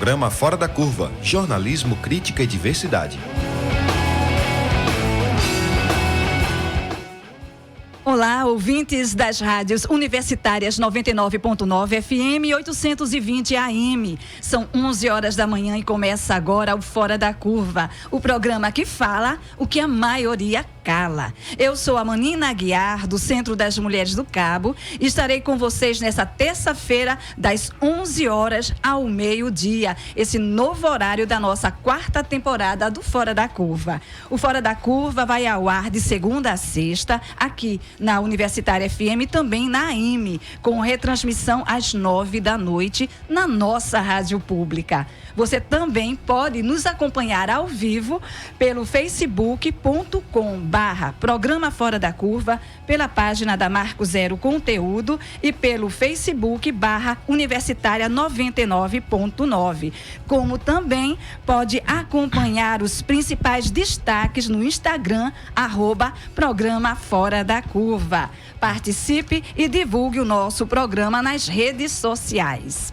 Programa Fora da Curva, jornalismo, crítica e diversidade. Olá, ouvintes das rádios universitárias 99.9 FM e 820 AM. São 11 horas da manhã e começa agora o Fora da Curva, o programa que fala o que a maioria cala. Eu sou a Manina Aguiar, do Centro das Mulheres do Cabo, e estarei com vocês nessa terça-feira, das 11 horas ao meio-dia, esse novo horário da nossa quarta temporada do Fora da Curva. O Fora da Curva vai ao ar de segunda a sexta, aqui na Universitária FM e também na AM, com retransmissão às 9 da noite na nossa rádio pública. Você também pode nos acompanhar ao vivo pelo facebook.com/Programa Fora da Curva, pela página da Marco Zero Conteúdo e pelo Facebook/Universitária 99.9. Como também pode acompanhar os principais destaques no Instagram, @Programa Fora da Curva. Participe e divulgue o nosso programa nas redes sociais.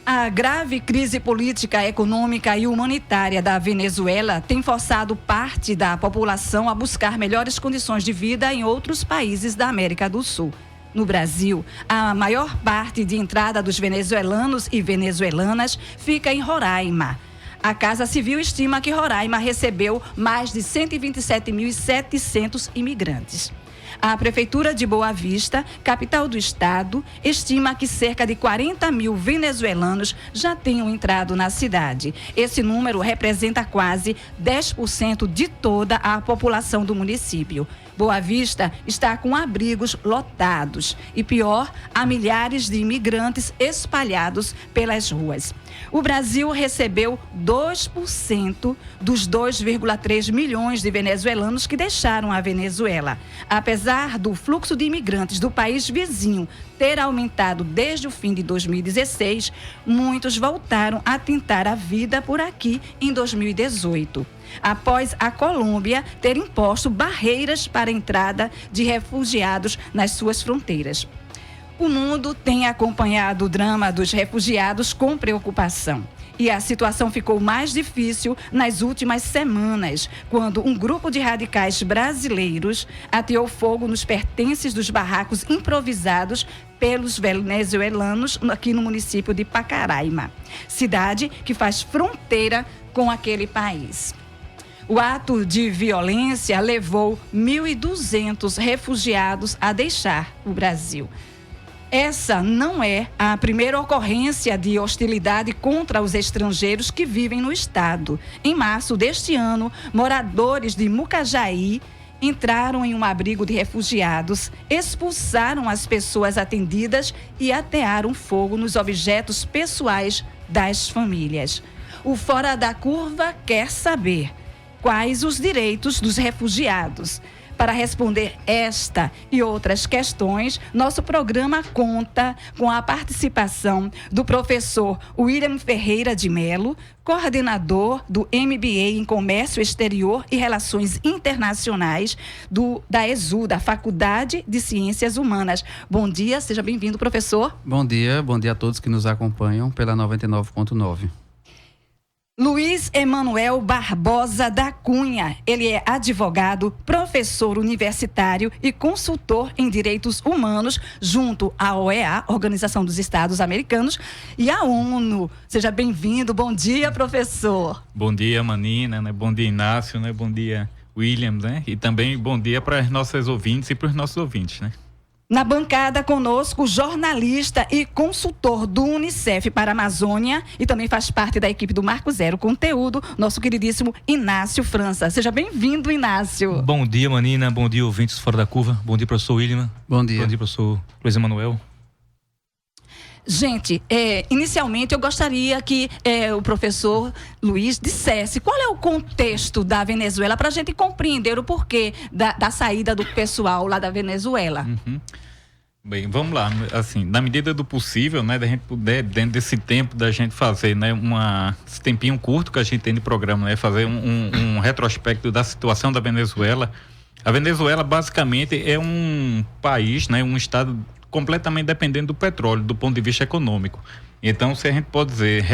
A grave crise política, econômica e humanitária da Venezuela tem forçado parte da população a buscar melhores condições de vida em outros países da América do Sul. No Brasil, a maior parte de entrada dos venezuelanos e venezuelanas fica em Roraima. A Casa Civil estima que Roraima recebeu mais de 127.700 imigrantes. A Prefeitura de Boa Vista, capital do estado, estima que cerca de 40 mil venezuelanos já tenham entrado na cidade. Esse número representa quase 10% de toda a população do município. Boa Vista está com abrigos lotados e, pior, há milhares de imigrantes espalhados pelas ruas. O Brasil recebeu 2% dos 2,3 milhões de venezuelanos que deixaram a Venezuela. Apesar do fluxo de imigrantes do país vizinho ter aumentado desde o fim de 2016, muitos voltaram a tentar a vida por aqui em 2018. Após a Colômbia ter imposto barreiras para a entrada de refugiados nas suas fronteiras. O mundo tem acompanhado o drama dos refugiados com preocupação. E a situação ficou mais difícil nas últimas semanas, quando um grupo de radicais brasileiros ateou fogo nos pertences dos barracos improvisados pelos venezuelanos aqui no município de Pacaraima, cidade que faz fronteira com aquele país. O ato de violência levou 1.200 refugiados a deixar o Brasil. Essa não é a primeira ocorrência de hostilidade contra os estrangeiros que vivem no estado. Em março deste ano, moradores de Mucajaí entraram em um abrigo de refugiados, expulsaram as pessoas atendidas e atearam fogo nos objetos pessoais das famílias. O Fora da Curva quer saber quais os direitos dos refugiados. Para responder esta e outras questões, nosso programa conta com a participação do professor William Ferreira de Melo, coordenador do MBA em Comércio Exterior e Relações Internacionais da ESU, da Faculdade de Ciências Humanas. Bom dia, seja bem-vindo, professor. Bom dia a todos que nos acompanham pela 99.9. Luiz Emanuel Barbosa da Cunha. Ele é advogado, professor universitário e consultor em direitos humanos junto à OEA, Organização dos Estados Americanos, e à ONU. Seja bem-vindo. Bom dia, professor. Bom dia, Manina, né? Bom dia, Inácio, né? Bom dia, William, né? E também bom dia para as nossas ouvintes e para os nossos ouvintes, né? Na bancada conosco, jornalista e consultor do Unicef para a Amazônia e também faz parte da equipe do Marco Zero Conteúdo, nosso queridíssimo Inácio França. Seja bem-vindo, Inácio. Bom dia, Manina. Bom dia, ouvintes Fora da Curva. Bom dia, professor William. Bom dia. Bom dia, professor Luiz Emanuel. Gente, inicialmente eu gostaria que o professor Luiz dissesse qual é o contexto da Venezuela para a gente compreender o porquê da saída do pessoal lá da Venezuela. Uhum. Bem, vamos lá, assim, na medida do possível, né, da gente puder, dentro desse tempo da gente fazer, né, esse tempinho curto que a gente tem de programa, né, fazer um retrospecto da situação da Venezuela. A Venezuela basicamente é um país, né, um estado completamente dependendo do petróleo, do ponto de vista econômico. Então, se a gente pode dizer,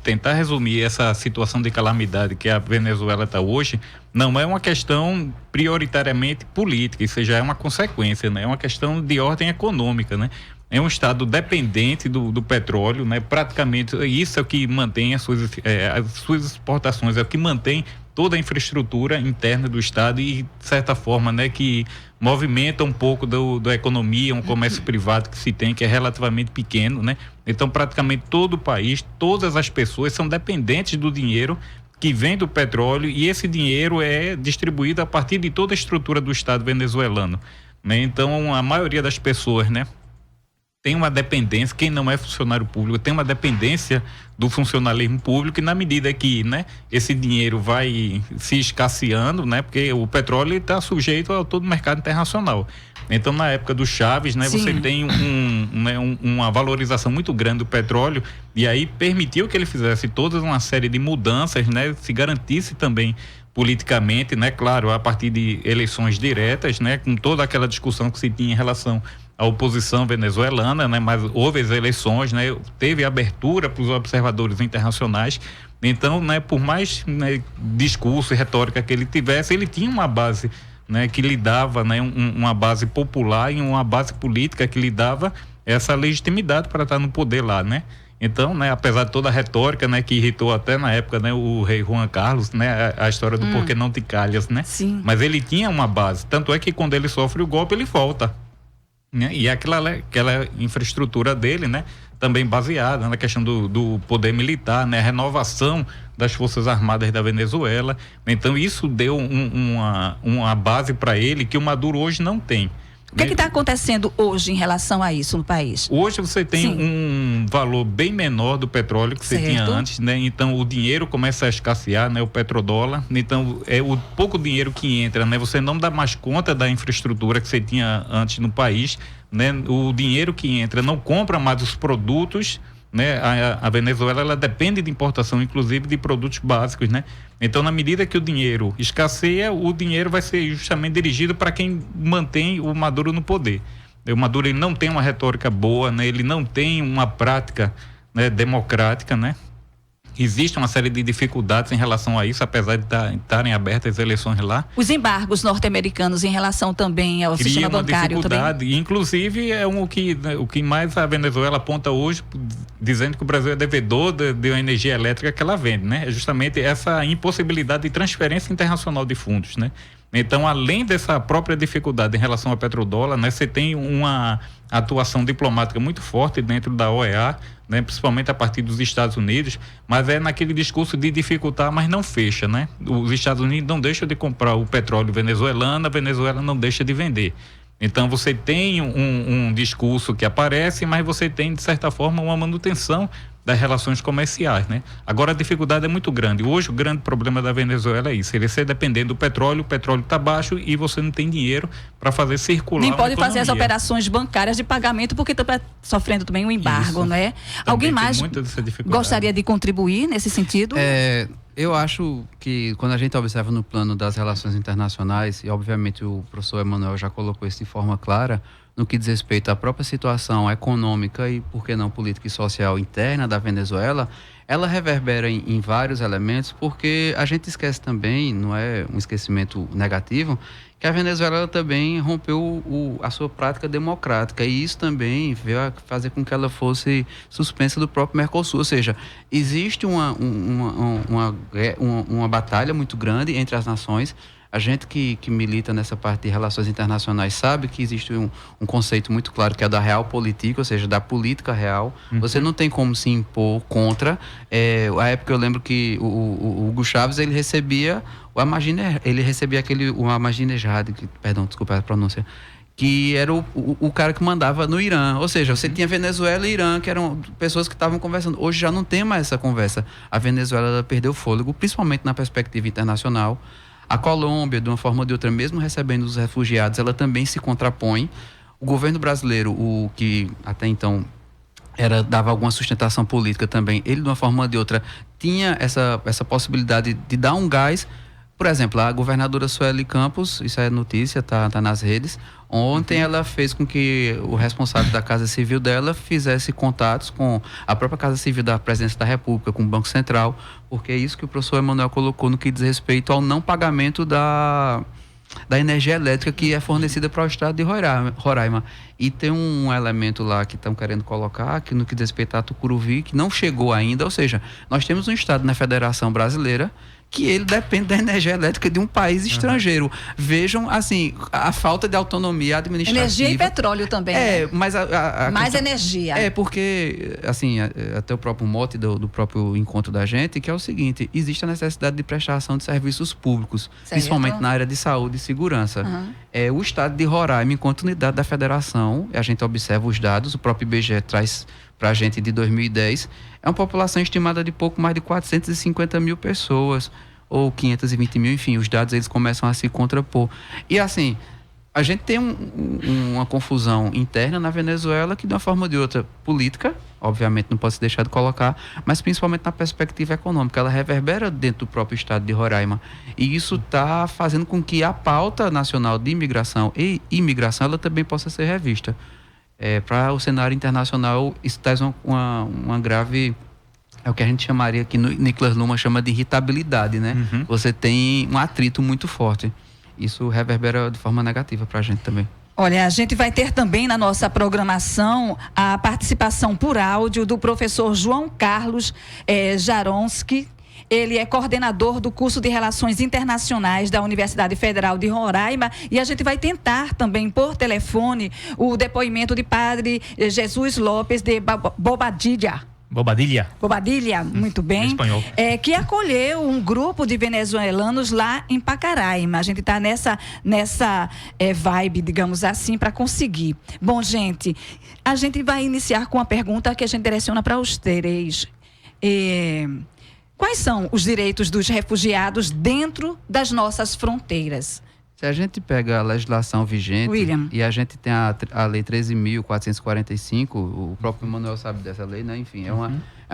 tentar resumir essa situação de calamidade que a Venezuela está hoje, não é uma questão prioritariamente política, isso já é uma consequência, né? É uma questão de ordem econômica, né? É um estado dependente do petróleo, né? Praticamente isso é o que mantém as suas exportações, é o que mantém toda a infraestrutura interna do estado e, de certa forma, né, que movimenta um pouco da economia, um comércio privado que se tem, que é relativamente pequeno, né? Então, praticamente todo o país, todas as pessoas são dependentes do dinheiro que vem do petróleo, e esse dinheiro é distribuído a partir de toda a estrutura do estado venezuelano, né? Então, a maioria das pessoas, né, tem uma dependência, quem não é funcionário público tem uma dependência do funcionalismo público, e na medida que, né, esse dinheiro vai se escasseando, né, porque o petróleo está sujeito a todo o mercado internacional. Então, na época do Chávez, né, você tem uma valorização muito grande do petróleo, e aí permitiu que ele fizesse toda uma série de mudanças, né, se garantisse também politicamente, né, claro, a partir de eleições diretas, né, com toda aquela discussão que se tinha em relação à oposição venezuelana, né, mas houve as eleições, né, teve abertura para os observadores internacionais. Então, né, por mais, né, discurso e retórica que ele tivesse, ele tinha uma base, né, que lhe dava, né, uma base popular e uma base política que lhe dava essa legitimidade para estar no poder lá, né? Então, né, apesar de toda a retórica, né, que irritou até na época, né, o rei Juan Carlos, né, a história do porquê não te calhas, né? Sim. Mas ele tinha uma base, tanto é que quando ele sofre o golpe, ele volta, né? E aquela infraestrutura dele, né, também baseada na questão do poder militar, né, a renovação das Forças Armadas da Venezuela. Então, isso deu uma base para ele que o Maduro hoje não tem. O que está acontecendo hoje em relação a isso no país? Hoje você tem um valor bem menor do petróleo que você tinha antes, né? Então o dinheiro começa a escassear, né? O petrodólar. Então é o pouco dinheiro que entra, né? Você não dá mais conta da infraestrutura que você tinha antes no país, né? O dinheiro que entra não compra mais os produtos, né? A Venezuela, ela depende de importação, inclusive de produtos básicos, né? Então, na medida que o dinheiro escasseia, o dinheiro vai ser justamente dirigido para quem mantém o Maduro no poder. O Maduro, ele não tem uma retórica boa, né? Ele não tem uma prática, né, democrática, né? Existe uma série de dificuldades em relação a isso, apesar de estarem abertas as eleições lá. Os embargos norte-americanos em relação também ao sistema bancário também. Inclusive, é o que mais a Venezuela aponta hoje, dizendo que o Brasil é devedor de uma energia elétrica que ela vende, né? É justamente essa impossibilidade de transferência internacional de fundos, né? Então, além dessa própria dificuldade em relação ao petrodólar, né, você tem uma atuação diplomática muito forte dentro da OEA, né, principalmente a partir dos Estados Unidos, mas é naquele discurso de dificultar, mas não fecha, né? Os Estados Unidos não deixam de comprar o petróleo venezuelano, a Venezuela não deixa de vender. Então, você tem um discurso que aparece, mas você tem, de certa forma, uma manutenção das relações comerciais, né? Agora, a dificuldade é muito grande. Hoje, o grande problema da Venezuela é isso. Ele ser dependente do petróleo, o petróleo está baixo e você não tem dinheiro para fazer circular. Nem pode fazer as operações bancárias de pagamento porque está sofrendo também um embargo, isso. não é? Alguém mais gostaria de contribuir nesse sentido? Eu acho que quando a gente observa no plano das relações internacionais, e obviamente o professor Emanuel já colocou isso de forma clara, no que diz respeito à própria situação econômica e, por que não, política e social interna da Venezuela, ela reverbera em vários elementos, porque a gente esquece também, não é um esquecimento negativo, que a Venezuela também rompeu a sua prática democrática, e isso também veio a fazer com que ela fosse suspensa do próprio Mercosul. Ou seja, existe uma batalha muito grande entre as nações. A gente que milita nessa parte de relações internacionais sabe que existe um conceito muito claro, que é da realpolitik, ou seja, da política real. Você não tem como se impor contra. A época eu lembro que o Hugo Chávez, ele recebia o Ahmadinejad, perdão, desculpa a pronúncia, que era o cara que mandava no Irã. Ou seja, você tinha Venezuela e Irã, que eram pessoas que estavam conversando. Hoje já não tem mais essa conversa. A Venezuela, ela perdeu fôlego, principalmente na perspectiva internacional. A Colômbia, de uma forma ou de outra, mesmo recebendo os refugiados, ela também se contrapõe. O governo brasileiro, o que até então dava alguma sustentação política também, ele, de uma forma ou de outra, tinha essa possibilidade de dar um gás. Por exemplo, a governadora Sueli Campos, isso é notícia, tá nas redes. Ontem ela fez com que o responsável da Casa Civil dela fizesse contatos com a própria Casa Civil da Presidência da República, com o Banco Central, porque é isso que o professor Emanuel colocou no que diz respeito ao não pagamento da energia elétrica que é fornecida para o estado de Roraima. E tem um elemento lá que estão querendo colocar, que no que diz respeito a Tucuruvi, que não chegou ainda, ou seja, nós temos um estado na Federação Brasileira que ele depende da energia elétrica de um país estrangeiro. Vejam, assim, a falta de autonomia administrativa. Energia e petróleo também. Mas mais energia. Porque, assim, até o próprio mote do próprio encontro da gente, que é o seguinte: existe a necessidade de prestação de serviços públicos, principalmente na área de saúde e segurança. O estado de Roraima, enquanto unidade da federação, a gente observa os dados, o próprio IBGE traz para a gente de 2010, é uma população estimada de pouco mais de 450 mil pessoas, ou 520 mil, enfim, os dados eles começam a se contrapor. E assim, a gente tem uma confusão interna na Venezuela que de uma forma ou de outra, política, obviamente não pode se deixar de colocar, mas principalmente na perspectiva econômica, ela reverbera dentro do próprio estado de Roraima. E isso está fazendo com que a pauta nacional de imigração e imigração ela também possa ser revista. Para o cenário internacional, isso traz uma grave, é o que a gente chamaria aqui, Niklas Luhmann chama de irritabilidade, né? Você tem um atrito muito forte. Isso reverbera de forma negativa para a gente também. Olha, a gente vai ter também na nossa programação a participação por áudio do professor João Carlos Jaronski. Ele é coordenador do curso de Relações Internacionais da Universidade Federal de Roraima e a gente vai tentar também por telefone o depoimento de padre Jesus Lopes de Bobadilha, muito bem. Espanhol. Que acolheu um grupo de venezuelanos lá em Pacaraima. A gente está nessa vibe, digamos assim, para conseguir. Bom, gente, a gente vai iniciar com uma pergunta que a gente direciona para os três. Quais são os direitos dos refugiados dentro das nossas fronteiras? Se a gente pega a legislação vigente, William, e a gente tem a Lei 13.445, o próprio Manuel sabe dessa lei, né? Enfim, é uma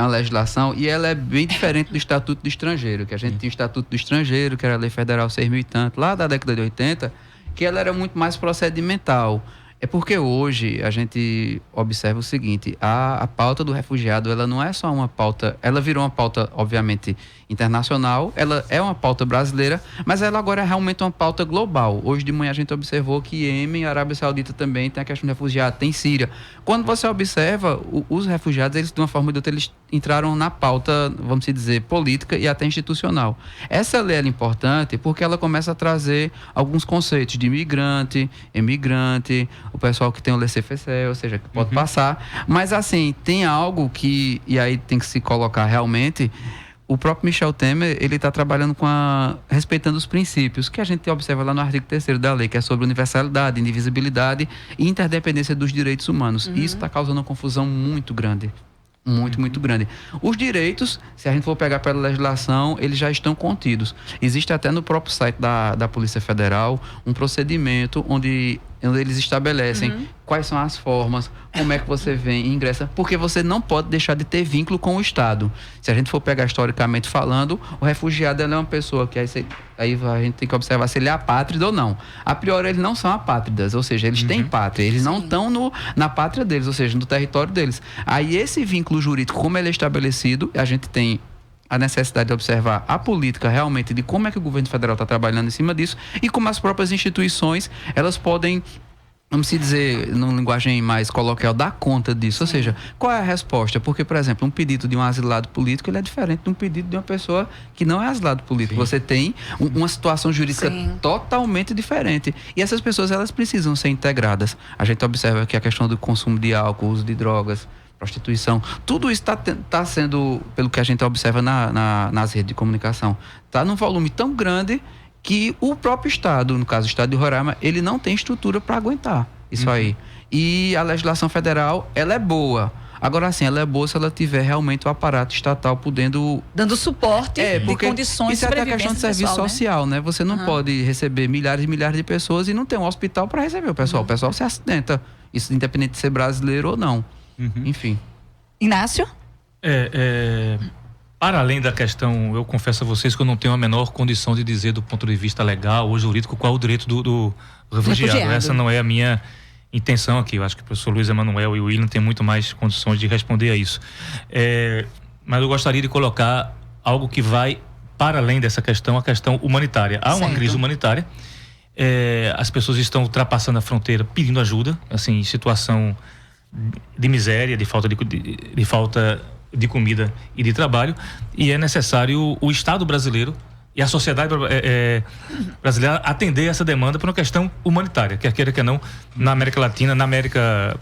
legislação e ela é bem diferente do Estatuto do Estrangeiro, que a gente tinha o Estatuto do Estrangeiro, que era a Lei Federal 6.000 e tanto, lá da década de 80, que ela era muito mais procedimental. É porque hoje a gente observa o seguinte: a pauta do refugiado, ela não é só uma pauta, ela virou uma pauta, obviamente, internacional, ela é uma pauta brasileira, mas ela agora é realmente uma pauta global. Hoje de manhã a gente observou que Iêmen, Arábia Saudita também tem a questão do refugiado, tem Síria. Quando você observa, os refugiados, eles de uma forma ou de outra, eles entraram na pauta, vamos dizer, política e até institucional. Essa lei é importante porque ela começa a trazer alguns conceitos de imigrante, emigrante, o pessoal que tem o laissez-faire, ou seja, que pode passar. Mas assim, tem algo que, e aí tem que se colocar realmente, o próprio Michel Temer, ele está trabalhando respeitando os princípios que a gente observa lá no artigo 3º da lei, que é sobre universalidade, indivisibilidade e interdependência dos direitos humanos. E isso está causando uma confusão muito grande. Muito grande. Os direitos, se a gente for pegar pela legislação, eles já estão contidos. Existe até no próprio site da Polícia Federal um procedimento onde eles estabelecem quais são as formas, como é que você vem e ingressa, porque você não pode deixar de ter vínculo com o Estado. Se a gente for pegar historicamente falando, o refugiado é uma pessoa que aí a gente tem que observar se ele é apátrida ou não. A priori, eles não são apátridas, ou seja, eles têm pátria, eles não estão na pátria deles, ou seja, no território deles. Aí esse vínculo jurídico, como ele é estabelecido, a gente tem a necessidade de observar a política realmente de como é que o governo federal está trabalhando em cima disso e como as próprias instituições, elas podem, vamos dizer, numa linguagem mais coloquial, dar conta disso. Ou seja, qual é a resposta? Porque, por exemplo, um pedido de um asilado político, ele é diferente de um pedido de uma pessoa que não é asilado político. Você tem uma situação jurídica totalmente diferente. E essas pessoas, elas precisam ser integradas. A gente observa que a questão do consumo de álcool, uso de drogas, prostituição, tudo isso está sendo, pelo que a gente observa nas redes de comunicação, está num volume tão grande que o próprio Estado, no caso o Estado de Roraima, ele não tem estrutura para aguentar isso aí. E a legislação federal, ela é boa. Agora sim, ela é boa se ela tiver realmente o aparato estatal podendo... dando suporte de condições de sobrevivência. Isso é a questão de serviço social, né? Você não pode receber milhares e milhares de pessoas e não ter um hospital para receber o pessoal. O pessoal se acidenta. Isso independente de ser brasileiro ou não. Enfim. Inácio? Para além da questão, eu confesso a vocês que eu não tenho a menor condição de dizer do ponto de vista legal ou jurídico qual é o direito do refugiado. Essa não é a minha intenção aqui. Eu acho que o professor Luiz Emanuel e o William têm muito mais condições de responder a isso. Mas eu gostaria de colocar algo que vai para além dessa questão, a questão humanitária. Há uma crise humanitária. As pessoas estão ultrapassando a fronteira pedindo ajuda, assim, em situação de miséria, de falta de comida e de trabalho, e é necessário o Estado brasileiro e a sociedade brasileira atender essa demanda por uma questão humanitária, quer queira, quer não, na América Latina, na América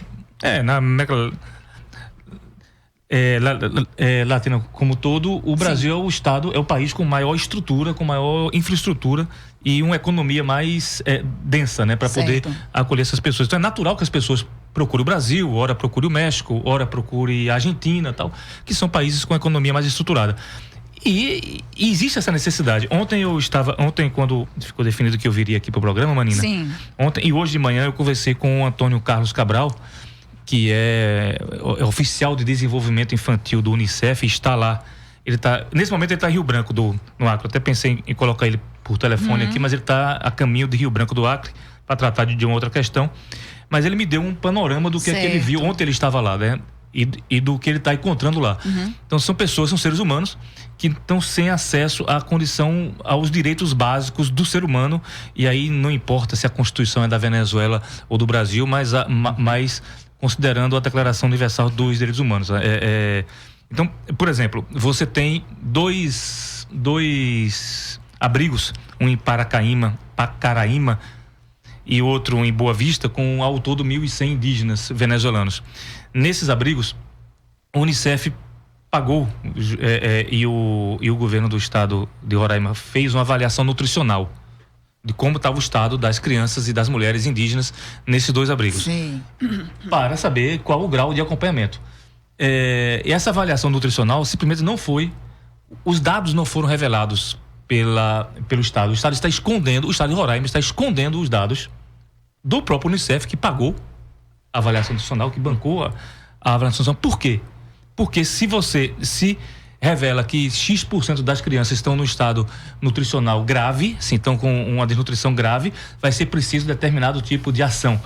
Latina como todo, o Brasil é o Estado, é o país com maior estrutura, com maior infraestrutura e uma economia mais densa, né, para poder acolher essas pessoas. Então é natural que as pessoas procurem o Brasil, ora procure o México, ora procure a Argentina, tal, que são países com economia mais estruturada. E existe essa necessidade. Ontem, quando ficou definido que eu viria aqui para o programa, Manina, ontem e hoje de manhã eu conversei com o Antônio Carlos Cabral, que é oficial de desenvolvimento infantil do UNICEF, e está lá. Nesse momento ele está em Rio Branco, no Acre. Eu até pensei em colocar ele por telefone aqui, mas ele está a caminho de Rio Branco do Acre para tratar de uma outra questão. Mas ele me deu um panorama do que é que ele viu. Ontem ele estava lá, né? E do que ele está encontrando lá. Então são seres humanos que estão sem acesso à condição, aos direitos básicos do ser humano, e aí não importa se a Constituição é da Venezuela ou do Brasil, mas considerando a Declaração Universal dos Direitos Humanos. Então, por exemplo, você tem dois abrigos, um em Pacaraíma e outro em Boa Vista, com ao todo 1.100 indígenas venezuelanos. Nesses abrigos, a Unicef pagou e o governo do estado de Roraima fez uma avaliação nutricional de como estava o estado das crianças e das mulheres indígenas nesses dois abrigos. Para saber qual o grau de acompanhamento. E essa avaliação nutricional simplesmente os dados não foram revelados pelo Estado. O Estado está escondendo, o Estado de Roraima está escondendo os dados do próprio Unicef, que pagou a avaliação nutricional, que bancou a avaliação nutricional. Por quê? Porque se revela que X% das crianças estão no estado nutricional grave, se estão com uma desnutrição grave, vai ser preciso determinado tipo de ação.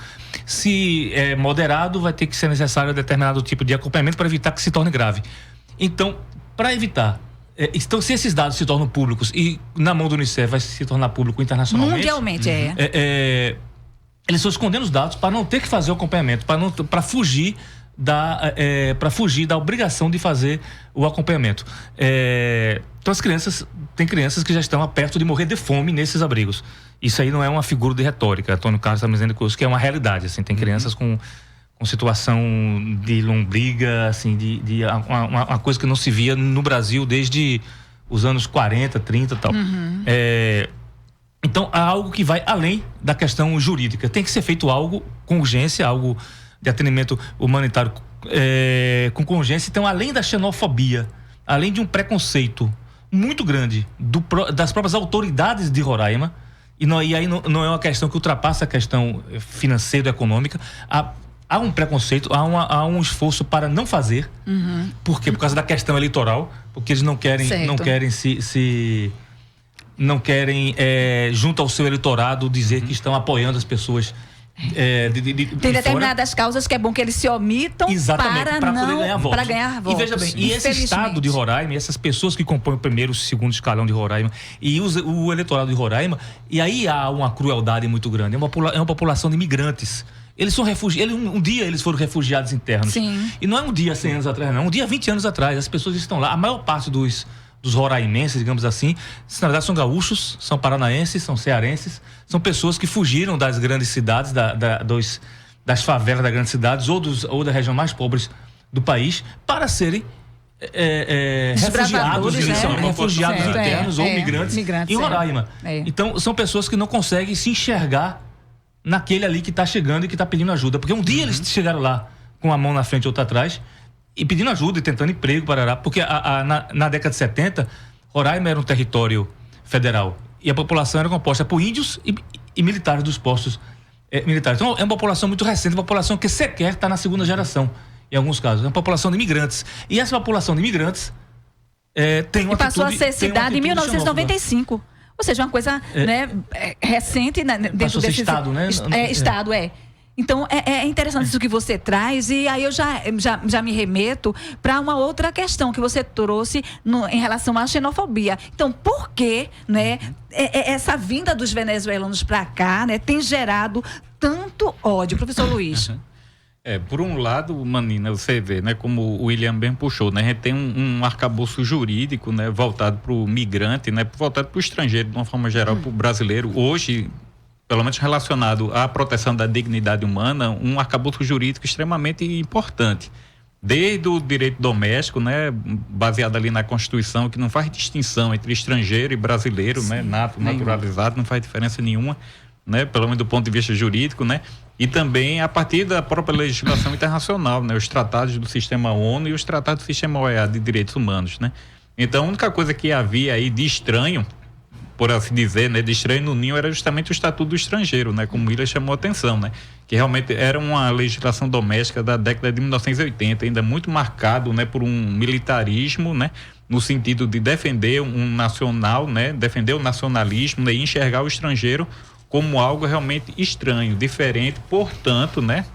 Se é moderado, vai ter que ser necessário determinado tipo de acompanhamento para evitar que se torne grave. Então, para evitar, então, se esses dados se tornam públicos e na mão do Unicef vai se tornar público internacionalmente, mundialmente eles estão escondendo os dados para não ter que fazer o acompanhamento, para fugir da obrigação de fazer o acompanhamento. Então tem crianças que já estão a perto de morrer de fome nesses abrigos. Isso aí não é uma figura de retórica. Antônio Carlos está me dizendo que é uma realidade. Assim, tem crianças com situação de lombriga, assim, uma coisa que não se via no Brasil desde os anos 40, 30 e tal. Então, há algo que vai além da questão jurídica. Tem que ser feito algo com urgência, algo de atendimento humanitário com urgência. Então, além da xenofobia, além de um preconceito muito grande das próprias autoridades de Roraima, e aí não é uma questão que ultrapassa a questão financeiro-econômica, há um preconceito, há um esforço para não fazer. Por quê? Por causa da questão eleitoral, porque eles não querem junto ao seu eleitorado dizer que estão apoiando as pessoas tem determinadas causas que é bom que eles se omitam para poder ganhar votos. Para ganhar votos. E veja bem, e esse estado de Roraima, essas pessoas que compõem o primeiro e o segundo escalão de Roraima e o eleitorado de Roraima, e aí há uma crueldade muito grande. É uma população de imigrantes. Eles são refugiados. Um dia eles foram refugiados internos. Sim. E não é um dia 100 anos atrás, não. Um dia 20 anos atrás. As pessoas estão lá. A maior parte dos roraimenses, digamos assim, na verdade são gaúchos, são paranaenses, são cearenses, são pessoas que fugiram das grandes cidades, das favelas das grandes cidades ou da região mais pobres do país para serem refugiados internos ou migrantes em Roraima. Então, são pessoas que não conseguem se enxergar naquele ali que está chegando e que está pedindo ajuda, porque um dia eles chegaram lá com a mão na frente e outra atrás e pedindo ajuda e tentando emprego, porque na década de 70, Roraima era um território federal e a população era composta por índios e militares dos postos militares. Então é uma população muito recente, uma população que sequer está na segunda geração, em alguns casos. É uma população de imigrantes. E essa população de imigrantes tem uma E passou atitude, a ser cidade em 1995. Ou seja, uma coisa recente, né, dentro desse estado, né? Estado, Então, é interessante isso que você traz, e aí eu já me remeto para uma outra questão que você trouxe em relação à xenofobia. Então, por que, né, essa vinda dos venezuelanos para cá, né, tem gerado tanto ódio, professor Luiz? Por um lado, Manina, você vê, né, como o William bem puxou, né, a gente tem um arcabouço jurídico, né, voltado para o migrante, né, voltado para o estrangeiro, de uma forma geral, para o brasileiro. Hoje, pelo menos relacionado à proteção da dignidade humana, um arcabouço jurídico extremamente importante. Desde o direito doméstico, né, baseado ali na Constituição, que não faz distinção entre estrangeiro e brasileiro, né, naturalizado, não faz diferença nenhuma, né, pelo menos do ponto de vista jurídico, né, e também a partir da própria legislação internacional, né, os tratados do sistema ONU e os tratados do sistema OEA de direitos humanos, né. Então, a única coisa que havia aí de estranho, por assim dizer, né, de estranho no ninho, era justamente o Estatuto do Estrangeiro, né, como o William chamou a atenção, né, que realmente era uma legislação doméstica da década de 1980, ainda muito marcado, né, por um militarismo, né, no sentido de defender um nacional, né, defender o nacionalismo, né, e enxergar o estrangeiro como algo realmente estranho, diferente, portanto, né,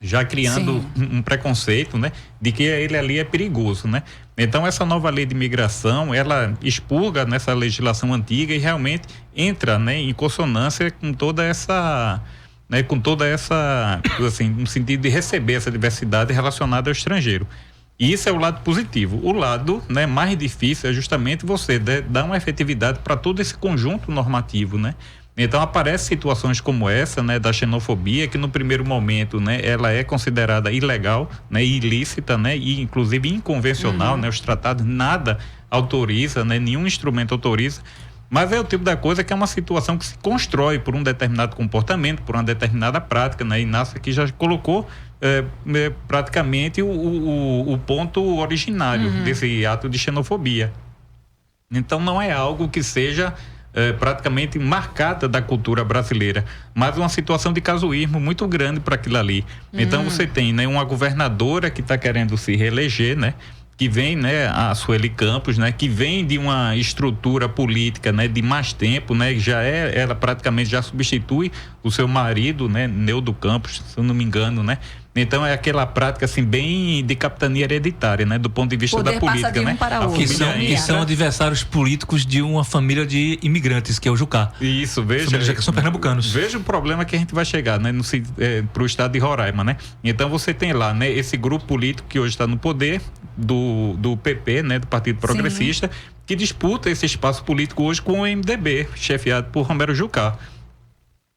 já criando um preconceito, né, de que ele ali é perigoso, né. Então, essa nova lei de imigração, ela expurga nessa legislação antiga e realmente entra, né, em consonância com toda essa, né, assim, no sentido de receber essa diversidade relacionada ao estrangeiro. E isso é o lado positivo. O lado, né, mais difícil é justamente você dar uma efetividade para todo esse conjunto normativo, né. Então aparecem situações como essa, né, da xenofobia, que no primeiro momento, né, ela é considerada ilegal, né, ilícita, né, e inclusive inconvencional, né, os tratados nada autoriza, né, nenhum instrumento autoriza, mas é o tipo da coisa que é uma situação que se constrói por um determinado comportamento, por uma determinada prática, né, Inácio aqui já colocou praticamente o ponto originário desse ato de xenofobia. Então não é algo que seja praticamente marcada da cultura brasileira, mas uma situação de casuísmo muito grande para aquilo ali. Então você tem, né, uma governadora que está querendo se reeleger, né, que vem, né, a Sueli Campos, né, que vem de uma estrutura política, né, de mais tempo, né, ela praticamente já substitui o seu marido, né, Neudo Campos, se eu não me engano, né. Então é aquela prática assim bem de capitania hereditária, né, do ponto de vista da política, de um né? para outro. Que são adversários políticos de uma família de imigrantes, que é o Jucá. Isso, veja. Que são pernambucanos. Veja o problema que a gente vai chegar, né, para o estado de Roraima, né? Então você tem lá, né, esse grupo político que hoje está no poder do PP, né, do Partido Progressista, que disputa esse espaço político hoje com o MDB, chefiado por Romero Jucá.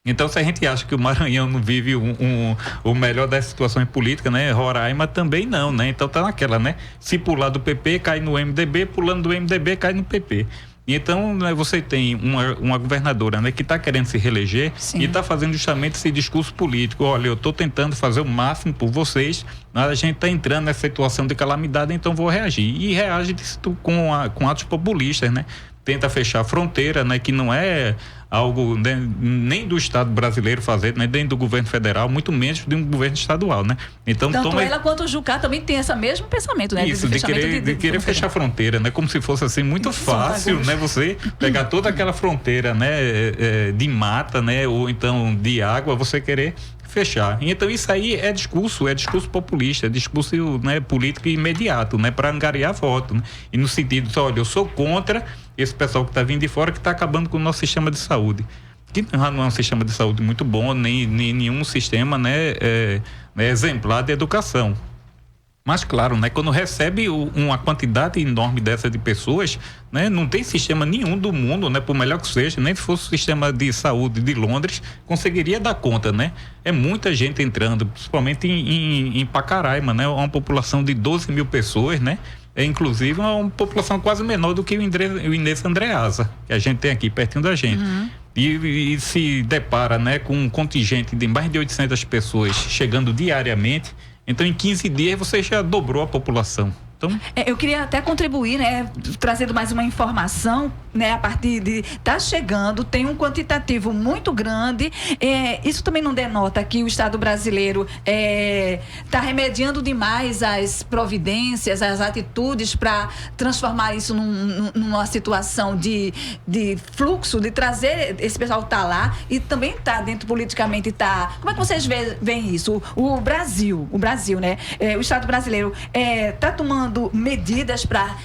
Então, se a gente acha que o Maranhão não vive o melhor das situações políticas, né? Roraima também não, né? Então tá naquela, né? Se pular do PP, cai no MDB, pulando do MDB, cai no PP. Então, né, você tem uma governadora, né, que está querendo se reeleger e está fazendo justamente esse discurso político. Olha, eu estou tentando fazer o máximo por vocês, a gente está entrando nessa situação de calamidade, então vou reagir. E reage com atos populistas, né? Tenta fechar a fronteira, né, que não é algo, né, nem do Estado brasileiro fazer, né, nem do governo federal, muito menos de um governo estadual, né? Então, tanto ela quanto o Jucá também tem esse mesmo pensamento, né? Isso, de querer fechar a fronteira, né? Como se fosse assim muito fácil, né? Você pegar toda aquela fronteira, né, de mata, né, ou então de água, você querer fechar. Então isso aí é discurso populista, é discurso, né, político imediato, né, para angariar voto, né? E no sentido de, olha, eu sou contra esse pessoal que está vindo de fora, que está acabando com o nosso sistema de saúde, que não é um sistema de saúde muito bom, nem nenhum sistema, né, exemplar de educação. Mas claro, né, quando recebe uma quantidade enorme dessa de pessoas, né, não tem sistema nenhum do mundo, né, por melhor que seja, nem se fosse o sistema de saúde de Londres, conseguiria dar conta, né? É muita gente entrando, principalmente em Pacaraima, né? Uma população de 12 mil pessoas, né? É inclusive uma população quase menor do que o Inês Andreasa, que a gente tem aqui pertinho da gente. E se depara, né, com um contingente de mais de 800 pessoas chegando diariamente. Então, em 15 dias, você já dobrou a população. Então, eu queria até contribuir, né, trazendo mais uma informação, né, a partir de tá chegando, tem um quantitativo muito grande. Isso também não denota que o Estado brasileiro está remediando demais as providências, as atitudes para transformar isso numa situação de fluxo, de trazer esse pessoal que tá lá e também tá dentro politicamente, tá. Como é que vocês veem isso? O Brasil, né? O Estado brasileiro tá tomando medidas para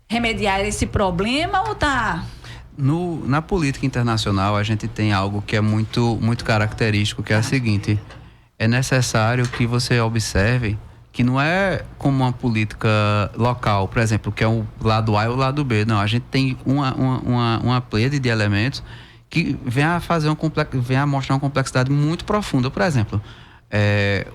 remediar esse problema ou tá? Na política internacional, a gente tem algo que é muito, muito característico, que é a seguinte: é necessário que você observe que não é como uma política local, por exemplo, que é o lado A e o lado B. Não, a gente tem uma pleiade de elementos que vem a mostrar uma complexidade muito profunda. Por exemplo,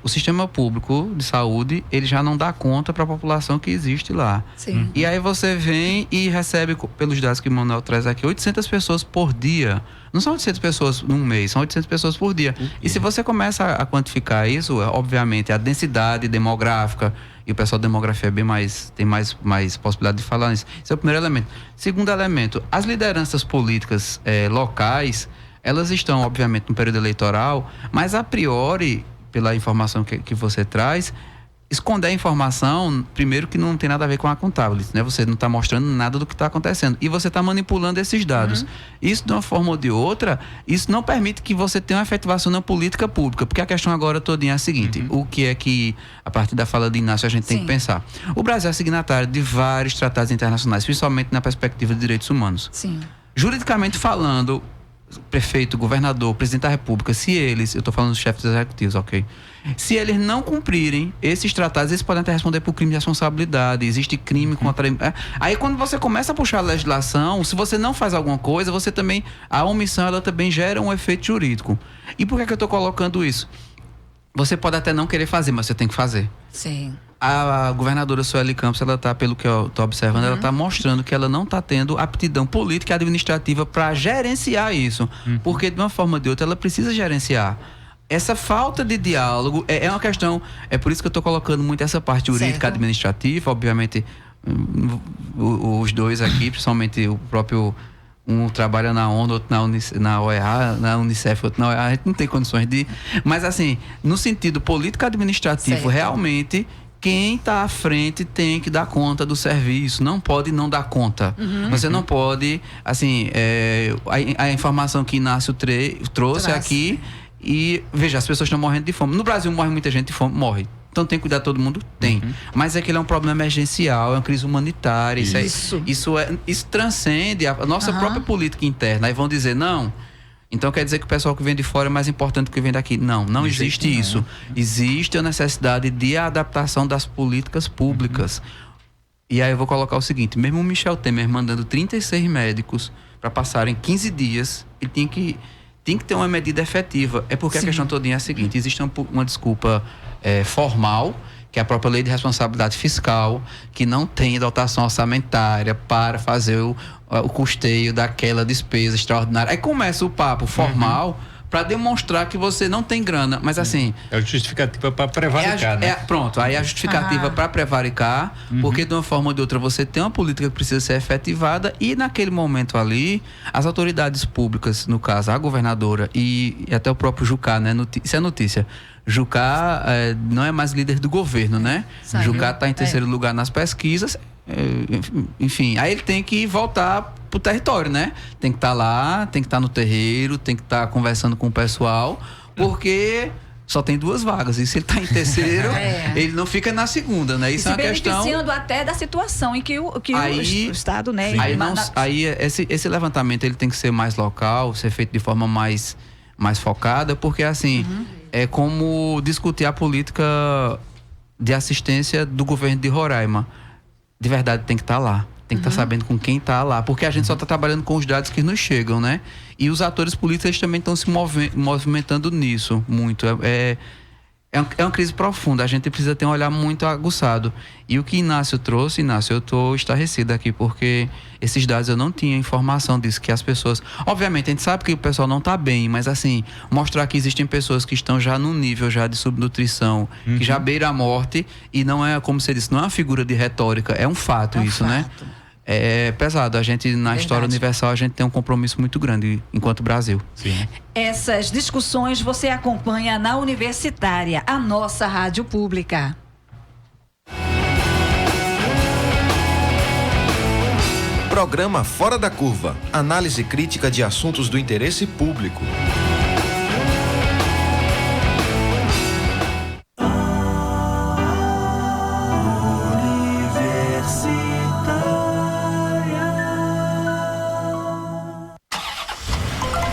o sistema público de saúde, ele já não dá conta para a população que existe lá. Sim. E aí você vem e recebe, pelos dados que o Manuel traz aqui, 800 pessoas por dia. Não são 800 pessoas num mês, são 800 pessoas por dia. E se você começa a quantificar isso, obviamente, a densidade demográfica, e o pessoal da demografia tem mais possibilidade de falar nisso. Esse é o primeiro elemento. Segundo elemento, as lideranças políticas locais, elas estão, obviamente, no período eleitoral, mas a priori, pela informação que você traz, esconder a informação, primeiro que não tem nada a ver com a accountability, né? Você não está mostrando nada do que está acontecendo. E você está manipulando esses dados. Isso, de uma forma ou de outra, isso não permite que você tenha uma efetivação na política pública. Porque a questão agora todinha é a seguinte: o que é que, a partir da fala de Inácio, a gente tem que pensar? O Brasil é signatário de vários tratados internacionais, principalmente na perspectiva de direitos humanos. Sim. Juridicamente falando, prefeito, governador, presidente da república, se eles, eu estou falando dos chefes executivos, ok? Se eles não cumprirem esses tratados, eles podem até responder por crime de responsabilidade. Existe crime contra... Aí quando você começa a puxar a legislação, se você não faz alguma coisa, você também... A omissão, ela também gera um efeito jurídico. E por que eu estou colocando isso? Você pode até não querer fazer, mas você tem que fazer. Sim. A governadora Sueli Campos, ela está, pelo que eu estou observando, ela está mostrando que ela não está tendo aptidão política e administrativa para gerenciar isso. Porque, de uma forma ou de outra, ela precisa gerenciar. Essa falta de diálogo é uma questão... É por isso que eu estou colocando muito essa parte jurídica administrativa. Obviamente, os dois aqui, principalmente o próprio... Um trabalha na ONU, outro na OEA, na Unicef, outro na OEA. A gente não tem condições de... Mas, assim, no sentido político-administrativo, realmente... Quem está à frente tem que dar conta do serviço, não pode não dar conta. Você não pode, assim, a informação que Inácio trouxe aqui, e veja, as pessoas estão morrendo de fome. No Brasil morre muita gente de fome, morre. Então tem que cuidar de todo mundo? Tem. Mas é que ele é um problema emergencial, é uma crise humanitária. Isso transcende a nossa própria política interna. Aí vão dizer, não... Então quer dizer que o pessoal que vem de fora é mais importante do que vem daqui? Não existe isso. Existe a necessidade de adaptação das políticas públicas. E aí eu vou colocar o seguinte: mesmo o Michel Temer mandando 36 médicos para passarem 15 dias, ele tem que ter uma medida efetiva. É porque a questão todinha é a seguinte: existe uma desculpa formal, que é a própria lei de responsabilidade fiscal, que não tem dotação orçamentária para fazer o custeio daquela despesa extraordinária. Aí começa o papo formal para demonstrar que você não tem grana, mas assim... É a justificativa para prevaricar, né? Pronto, aí a justificativa para prevaricar, porque de uma forma ou de outra você tem uma política que precisa ser efetivada e naquele momento ali, as autoridades públicas, no caso a governadora e até o próprio Jucá, né? Isso é notícia. Jucá não é mais líder do governo, né? Jucá está em terceiro lugar nas pesquisas. Enfim, aí ele tem que voltar pro território, né? Tem que estar lá, tem que estar no terreiro, tem que estar conversando com o pessoal, porque só tem 2 vagas. E se ele está em terceiro, ele não fica na segunda, né? Isso é uma questão... beneficiando até da situação em que o Estado, né? Aí esse levantamento ele tem que ser mais local, ser feito de forma mais focada, porque assim, é como discutir a política de assistência do governo de Roraima. De verdade tem que estar lá. Tem que estar sabendo com quem está lá. Porque a gente só está trabalhando com os dados que nos chegam, né? E os atores políticos também estão se movimentando nisso muito. É uma crise profunda, a gente precisa ter um olhar muito aguçado. E o que Inácio trouxe, eu estou estarrecido aqui, porque esses dados eu não tinha informação disso, que as pessoas... Obviamente, a gente sabe que o pessoal não está bem, mas assim, mostrar que existem pessoas que estão já num nível já de subnutrição, que já beira a morte, e não é, como você disse, não é uma figura de retórica, é um fato isso, né? É pesado. A gente, na história universal, a gente tem um compromisso muito grande enquanto Brasil. Sim. Essas discussões você acompanha na Universitária, a nossa rádio pública. Programa Fora da Curva. Análise crítica de assuntos do interesse público.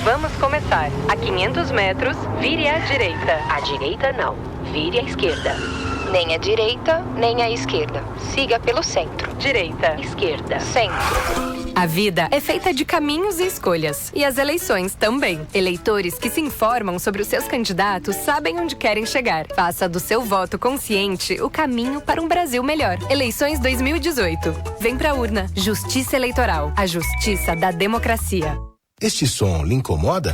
Vamos começar. A 500 metros, vire à direita. À direita não, vire à esquerda. Nem à direita, nem à esquerda. Siga pelo centro. Direita. Esquerda. Centro. A vida é feita de caminhos e escolhas. E as eleições também. Eleitores que se informam sobre os seus candidatos sabem onde querem chegar. Faça do seu voto consciente o caminho para um Brasil melhor. Eleições 2018. Vem pra urna. Justiça Eleitoral. A justiça da democracia. Este som lhe incomoda?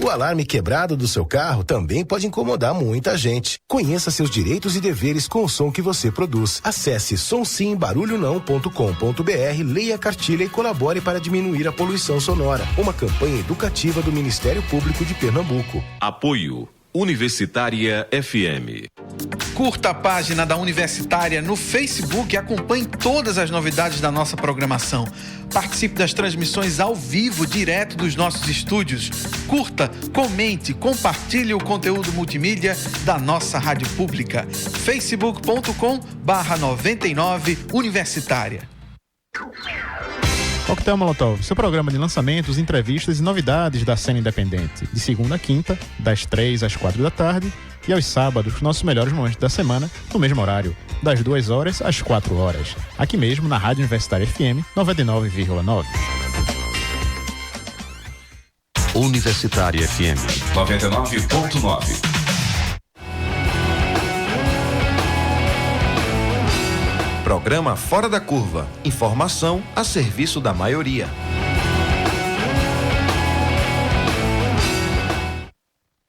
O alarme quebrado do seu carro também pode incomodar muita gente. Conheça seus direitos e deveres com o som que você produz. Acesse somsimbarulhonão.com.br, leia a cartilha e colabore para diminuir a poluição sonora. Uma campanha educativa do Ministério Público de Pernambuco. Apoio Universitária FM. Curta a página da Universitária no Facebook e acompanhe todas as novidades da nossa programação. Participe das transmissões ao vivo, direto dos nossos estúdios. Curta, comente, compartilhe o conteúdo multimídia da nossa rádio pública. facebook.com/99 Universitária. Coquetel Molotov, seu programa de lançamentos, entrevistas e novidades da cena independente. De segunda a quinta, das 3 às 4 da tarde, e aos sábados, nossos melhores momentos da semana, no mesmo horário, das 2 horas às 4 horas. Aqui mesmo, na Rádio Universitária FM 99,9. Universitária FM 99,9. Programa Fora da Curva. Informação a serviço da maioria.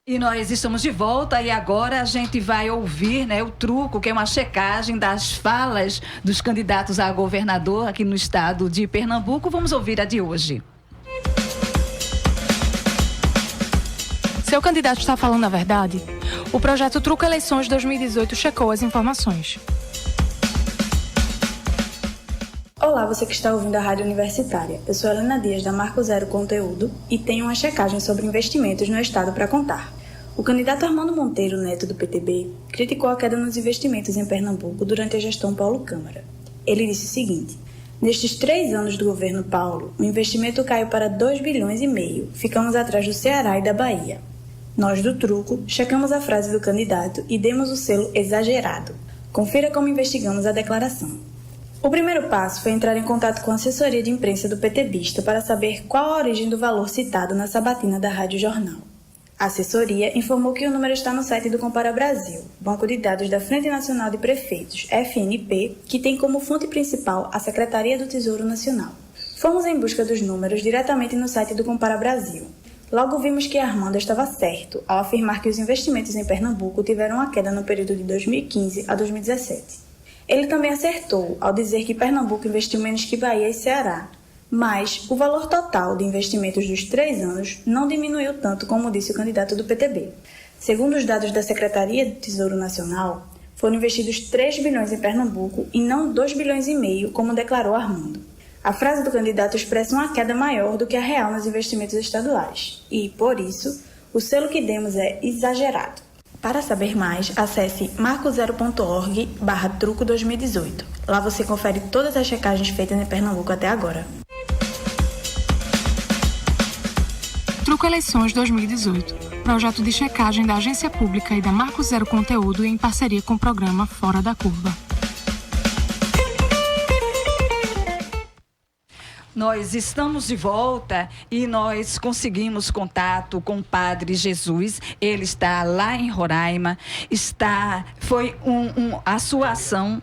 E nós estamos de volta e agora a gente vai ouvir, o truco, que é uma checagem das falas dos candidatos a governador aqui no estado de Pernambuco. Vamos ouvir a de hoje. Seu candidato está falando a verdade? O projeto Truco Eleições 2018 checou as informações. Olá, você que está ouvindo a Rádio Universitária. Eu sou Helena Dias, da Marco Zero Conteúdo, e tenho uma checagem sobre investimentos no estado para contar. O candidato Armando Monteiro Neto, do PTB, criticou a queda nos investimentos em Pernambuco durante a gestão Paulo Câmara. Ele disse o seguinte: nestes 3 anos do governo Paulo, o investimento caiu para 2,5 bilhões, ficamos atrás do Ceará e da Bahia. Nós, do Truco, checamos a frase do candidato e demos o selo exagerado. Confira como investigamos a declaração. O primeiro passo foi entrar em contato com a assessoria de imprensa do PTBista para saber qual a origem do valor citado na sabatina da Rádio Jornal. A assessoria informou que o número está no site do Compara Brasil, banco de dados da Frente Nacional de Prefeitos, FNP, que tem como fonte principal a Secretaria do Tesouro Nacional. Fomos em busca dos números diretamente no site do Compara Brasil. Logo vimos que Armando estava certo ao afirmar que os investimentos em Pernambuco tiveram uma queda no período de 2015 a 2017. Ele também acertou ao dizer que Pernambuco investiu menos que Bahia e Ceará, mas o valor total de investimentos dos 3 anos não diminuiu tanto como disse o candidato do PTB. Segundo os dados da Secretaria do Tesouro Nacional, foram investidos 3 bilhões em Pernambuco e não 2,5 bilhões, como declarou Armando. A frase do candidato expressa uma queda maior do que a real nos investimentos estaduais e, por isso, o selo que demos é exagerado. Para saber mais, acesse marcozero.org/truco 2018. Lá você confere todas as checagens feitas em Pernambuco até agora. Truco Eleições 2018. Projeto de checagem da Agência Pública e da Marco Zero Conteúdo em parceria com o programa Fora da Curva. Nós estamos de volta e nós conseguimos contato com o Padre Jesus. Ele está lá em Roraima. Foi a sua ação.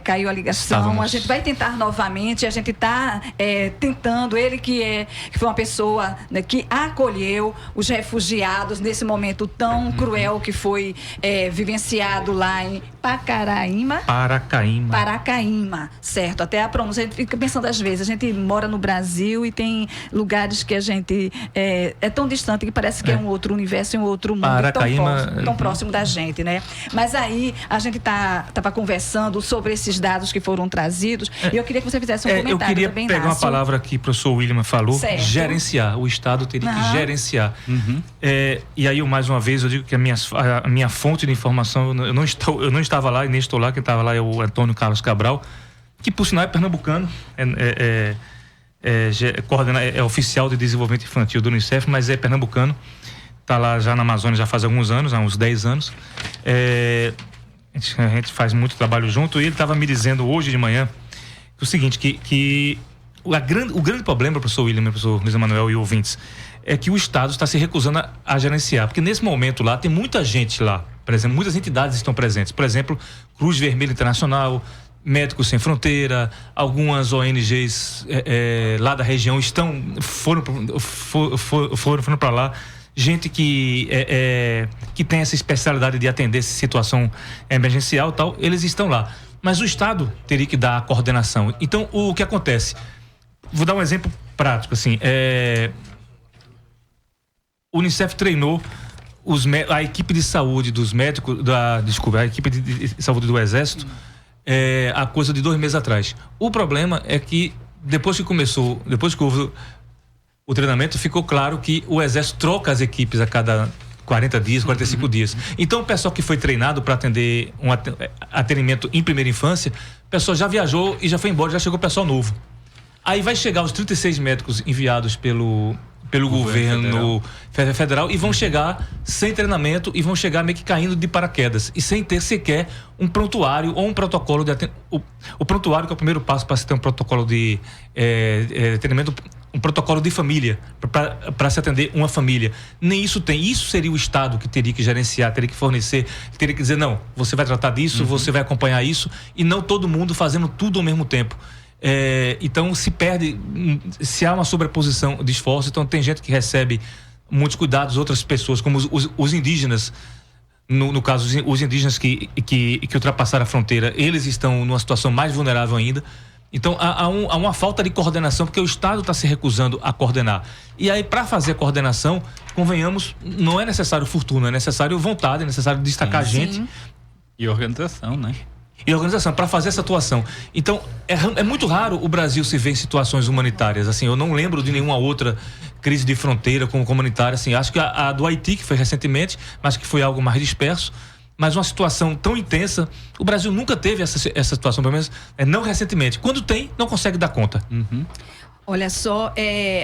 Caiu a ligação. A gente vai tentar novamente. A gente está tentando. Ele que foi uma pessoa, né, que acolheu os refugiados nesse momento tão cruel que foi vivenciado lá em Paracaíma, certo. Até a pronúncia, a gente fica pensando às vezes, a gente mora no Brasil e tem lugares que a gente é tão distante que parece que é um outro universo e um outro mundo tão próximo da gente, né? Mas aí a gente estava conversando sobre esses dados que foram trazidos e eu queria que você fizesse um comentário também. Eu queria pegar uma palavra que o professor William falou, certo. Gerenciar. O Estado teria que gerenciar. E aí, mais uma vez, eu digo que a minha fonte de informação, eu não estava lá e nem estou lá, quem estava lá é o Antônio Carlos Cabral, que por sinal é pernambucano, é oficial de desenvolvimento infantil do Unicef, mas é pernambucano, está lá já na Amazônia já faz alguns anos, há uns 10 anos. A gente faz muito trabalho junto e ele estava me dizendo hoje de manhã o seguinte, que o grande problema, professor William, professor Luiz Emanuel e ouvintes, é que o Estado está se recusando a gerenciar, porque nesse momento lá tem muita gente lá, por exemplo, muitas entidades estão presentes, por exemplo, Cruz Vermelha Internacional, Médicos Sem Fronteira, algumas ONGs lá da região foram para lá, gente que tem essa especialidade de atender essa situação emergencial e tal, eles estão lá. Mas o Estado teria que dar a coordenação. Então, o que acontece? Vou dar um exemplo prático, assim. O Unicef treinou a equipe de saúde dos médicos, a equipe de saúde do Exército, há coisa de 2 meses atrás. O problema é que depois que houve o treinamento, ficou claro que o Exército troca as equipes a cada 40 dias, 45 dias. Então, o pessoal que foi treinado para atender um atendimento em primeira infância, o pessoal já viajou e já foi embora, já chegou o pessoal novo. Aí vai chegar os 36 médicos enviados pelo governo federal e vão chegar sem treinamento e vão chegar meio que caindo de paraquedas e sem ter sequer um prontuário ou um protocolo de atendimento. O prontuário que é o primeiro passo para se ter um protocolo de atendimento, um protocolo de família, para se atender uma família. Nem isso tem. Isso seria o Estado que teria que gerenciar, teria que fornecer, teria que dizer, não, você vai tratar disso, você vai acompanhar isso, e não todo mundo fazendo tudo ao mesmo tempo. Então se perde, se há uma sobreposição de esforço, então tem gente que recebe muitos cuidados, outras pessoas, como os indígenas, no caso os indígenas que ultrapassaram a fronteira, eles estão numa situação mais vulnerável ainda. Então há uma falta de coordenação, porque o Estado está se recusando a coordenar. E aí, para fazer a coordenação, convenhamos, não é necessário fortuna, é necessário vontade, é necessário destacar gente. E organização, né? E organização, para fazer essa atuação. Então, é muito raro o Brasil se ver em situações humanitárias. Assim, eu não lembro de nenhuma outra crise de fronteira como humanitária. Assim, acho que a do Haiti, que foi recentemente, mas que foi algo mais disperso. Mas uma situação tão intensa, o Brasil nunca teve essa situação, pelo menos não recentemente. Quando tem, não consegue dar conta. Olha só,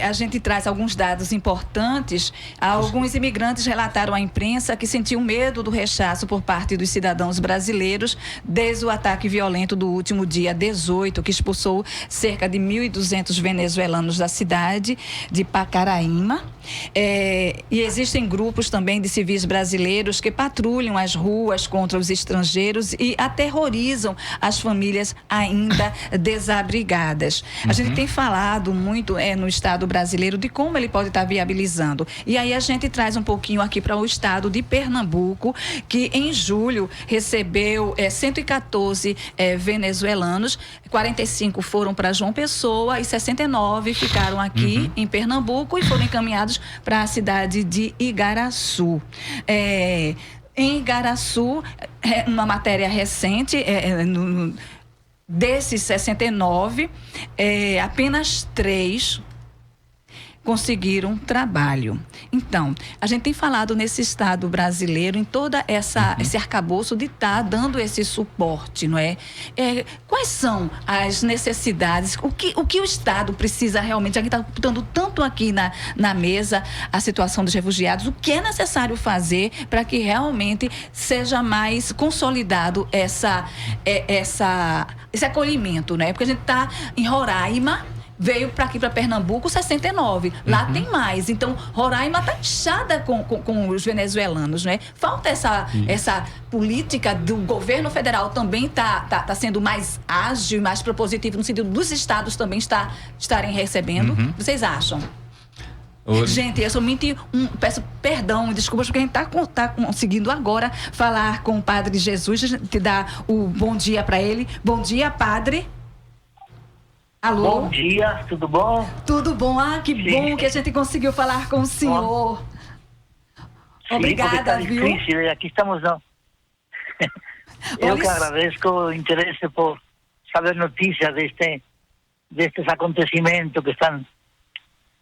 a gente traz alguns dados importantes. Alguns imigrantes relataram à imprensa que sentiam medo do rechaço por parte dos cidadãos brasileiros desde o ataque violento do último dia 18, que expulsou cerca de 1.200 venezuelanos da cidade de Pacaraíma. E existem grupos também de civis brasileiros que patrulham as ruas contra os estrangeiros e aterrorizam as famílias ainda desabrigadas. A gente tem falado muito no Estado brasileiro de como ele pode estar viabilizando. E aí a gente traz um pouquinho aqui para o Estado de Pernambuco, que em julho recebeu 114 venezuelanos, 45 foram para João Pessoa e 69 ficaram aqui em Pernambuco e foram encaminhados para a cidade de Igaraçu. Em Igaraçu, uma matéria recente, desses 69, apenas 3 conseguiram trabalho. Então, a gente tem falado nesse Estado brasileiro, em toda esse arcabouço de estar dando esse suporte, não é? Quais são as necessidades? O que o Estado precisa realmente? A gente está botando tanto aqui na mesa a situação dos refugiados. O que é necessário fazer para que realmente seja mais consolidado esse acolhimento, né? Porque a gente está em Roraima, veio para aqui, para Pernambuco, 69. Lá tem mais. Então, Roraima está inchada com os venezuelanos, né? Falta essa política do governo federal também tá sendo mais ágil, mais propositivo, no sentido dos estados também estarem recebendo. Vocês acham? Gente, eu somente peço perdão, desculpas, porque a gente tá conseguindo agora falar com o Padre Jesus, te dar o bom dia para ele. Bom dia, Padre. Alô? Bom dia, tudo bom? Tudo bom, que bom que a gente conseguiu falar com o senhor. Obrigada, tá viu? Difícil, aqui estamos, não. Eu que agradeço o interesse por saber notícias destes acontecimentos que estão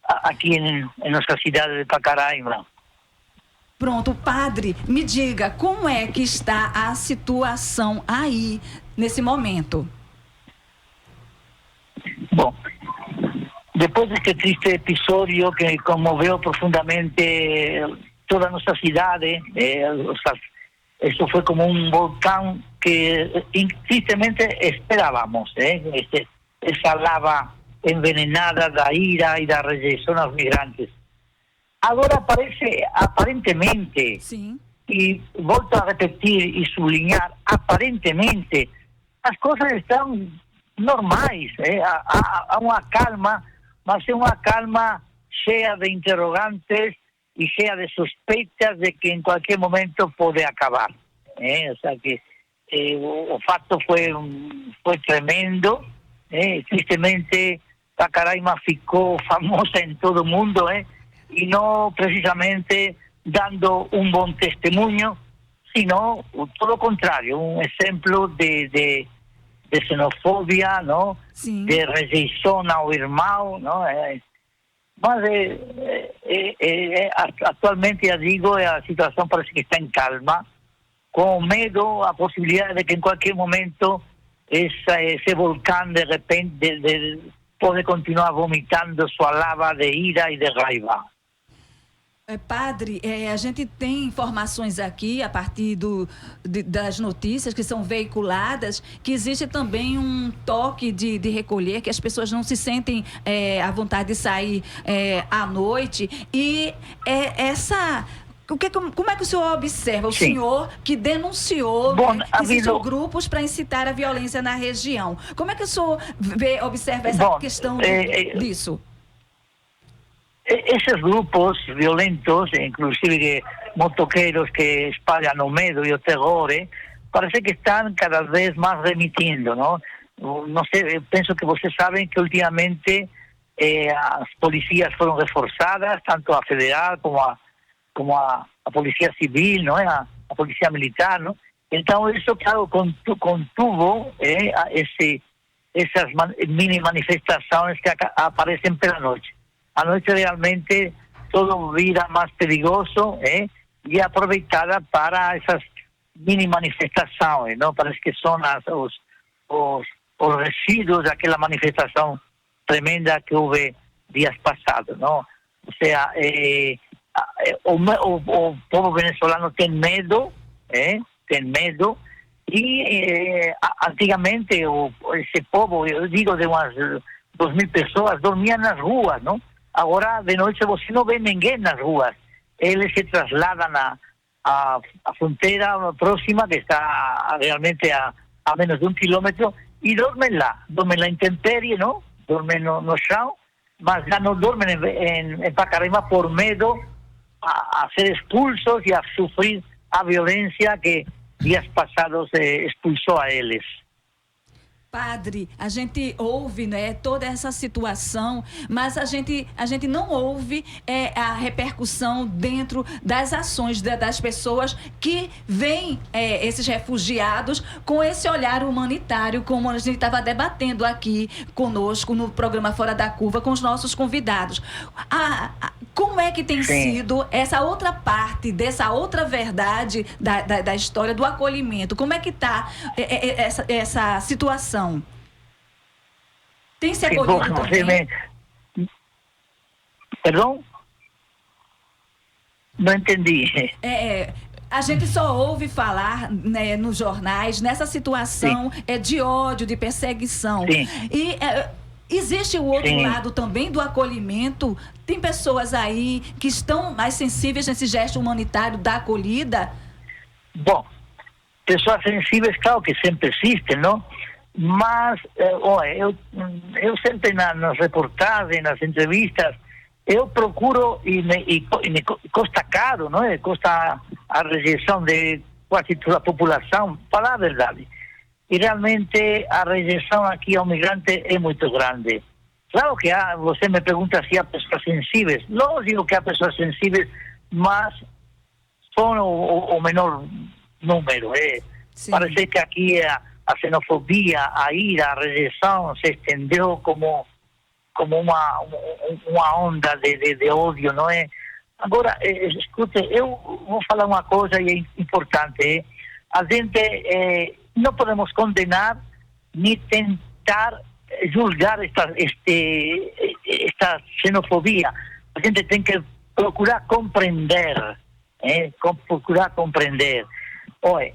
aqui em nossa cidade de Pacaraima. Pronto, Padre, me diga, como é que está a situação aí, nesse momento? Bom, depois deste triste episódio que comoveu profundamente toda a nossa cidade, isso foi como um vulcão que tristemente esperávamos, essa lava envenenada da ira e da rejeição aos migrantes. Agora parece, aparentemente, e volto a repetir e sublinhar, aparentemente, as coisas estão normais, há uma calma, mas é uma calma cheia de interrogantes e cheia de suspeitas de que em qualquer momento pode acabar. Ou seja que o fato foi tremendo, tristemente Pacaraima ficou famosa em todo o mundo, e não precisamente dando um bom testemunho, sino todo o contrário, um exemplo de xenofobia, não? De rejeição ao irmão, não? Mas atualmente, eu digo, a situação parece que está em calma, com medo, a possibilidade de que em qualquer momento esse vulcão de repente pode continuar vomitando sua lava de ira e de raiva. Padre, a gente tem informações aqui, a partir das notícias que são veiculadas, que existe também um toque de recolher, que as pessoas não se sentem à vontade de sair à noite. E como é que o senhor observa? O senhor que denunciou que existem grupos para incitar a violência na região. Como é que o senhor observa essa questão disso? Esses grupos violentos, inclusive motoqueiros que espalham o medo e o terror, parece que estão cada vez mais remitindo, não? Não sei, penso que vocês sabem que ultimamente as polícias foram reforçadas, tanto a federal como a polícia civil, não é? A polícia militar, não? Então isso, claro, contuvo essas mini manifestações que aparecem pela noite. A noite realmente todo vira mais perigoso e aproveitada para essas mini manifestações, não? Parece que são os resíduos daquela manifestação tremenda que houve dias passados, não? Ou seja, o povo venezuelano tem medo, e antigamente esse povo, eu digo, de umas 2.000 pessoas dormiam nas ruas, não? Agora, de noite, você não vê ninguém nas ruas. Eles se trasladam à fronteira próxima, que está realmente a menos de 1 quilômetro, e dormem lá intempérie, não? Dormem no chão, mas já não dormem em Pacaraima por medo a ser expulsos e a sofrer a violência que dias passados expulsou a eles. Padre, a gente ouve, né, toda essa situação, mas a gente não ouve a repercussão dentro das ações das pessoas que veem esses refugiados com esse olhar humanitário, como a gente estava debatendo aqui conosco no programa Fora da Curva com os nossos convidados. Como é que tem sido essa outra parte, dessa outra verdade da história do acolhimento? Como é que está essa situação? Tem se acolhido também? Perdão? Não entendi. A gente só ouve falar, né, nos jornais, nessa situação de ódio, de perseguição. E Existe o outro lado também do acolhimento? Tem pessoas aí que estão mais sensíveis nesse gesto humanitário da acolhida? Bom, pessoas sensíveis, claro que sempre existem, não? Mas, eu sempre nas reportagens, nas entrevistas, eu procuro, e me custa caro, não é? Custa a rejeição de quase toda a população, falar a verdade. E realmente a rejeição aqui ao migrante é muito grande. Claro que você me pergunta se há pessoas sensíveis. Lógico que há pessoas sensíveis, mas são o menor número. Parece que aqui a xenofobia, a ira, a rejeição se estendeu como uma onda de ódio, não é? Agora, escute, eu vou falar uma coisa e é importante. A gente não podemos condenar nem tentar julgar esta xenofobia. A gente tem que procurar compreender. Procurar compreender. Olha,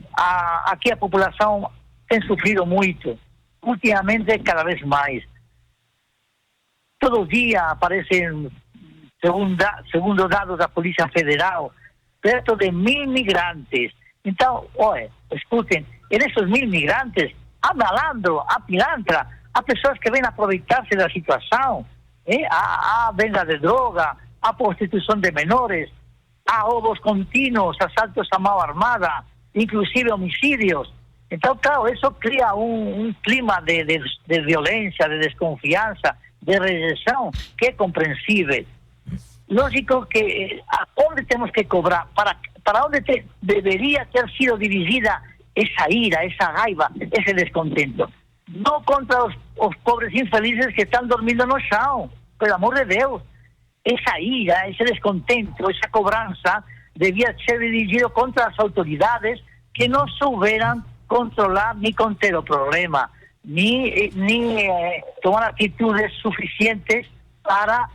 aqui a população tem sofrido muito. Ultimamente, cada vez mais. Todo dia aparecem, segundo dados da Polícia Federal, perto de 1.000 migrantes. Então, olha, escutem, nesses 1.000 migrantes, há malandro, há pilantra, há pessoas que vêm aproveitar-se da situação, há venda de droga, há prostituição de menores, há roubos contínuos, assaltos à mão armada, inclusive homicídios. Então, claro, isso cria um clima de violência, de desconfiança, de rejeição, que é compreensível. Lógico que onde temos que cobrar, para onde deveria ter sido dirigida essa ira, essa raiva, esse descontento. Não contra os pobres infelizes que estão dormindo no chão, pelo amor de Deus. Essa ira, esse descontento, essa cobrança devia ser dirigida contra as autoridades que não souberam controlar nem conter o problema, nem tomar atitudes suficientes para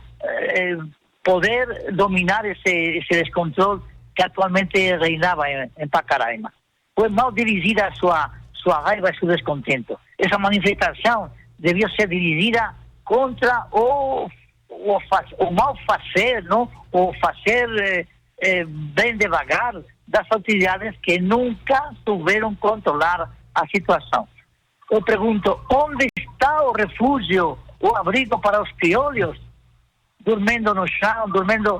poder dominar esse descontrole que atualmente reinava em Pacaraima. Foi mal dirigida a sua raiva e seu descontento. Essa manifestação devia ser dirigida contra o mal fazer, não? O fazer bem devagar das autoridades que nunca souberam controlar a situação. Eu pergunto, onde está o refúgio, o abrigo para os crioulos? Dormindo no chão,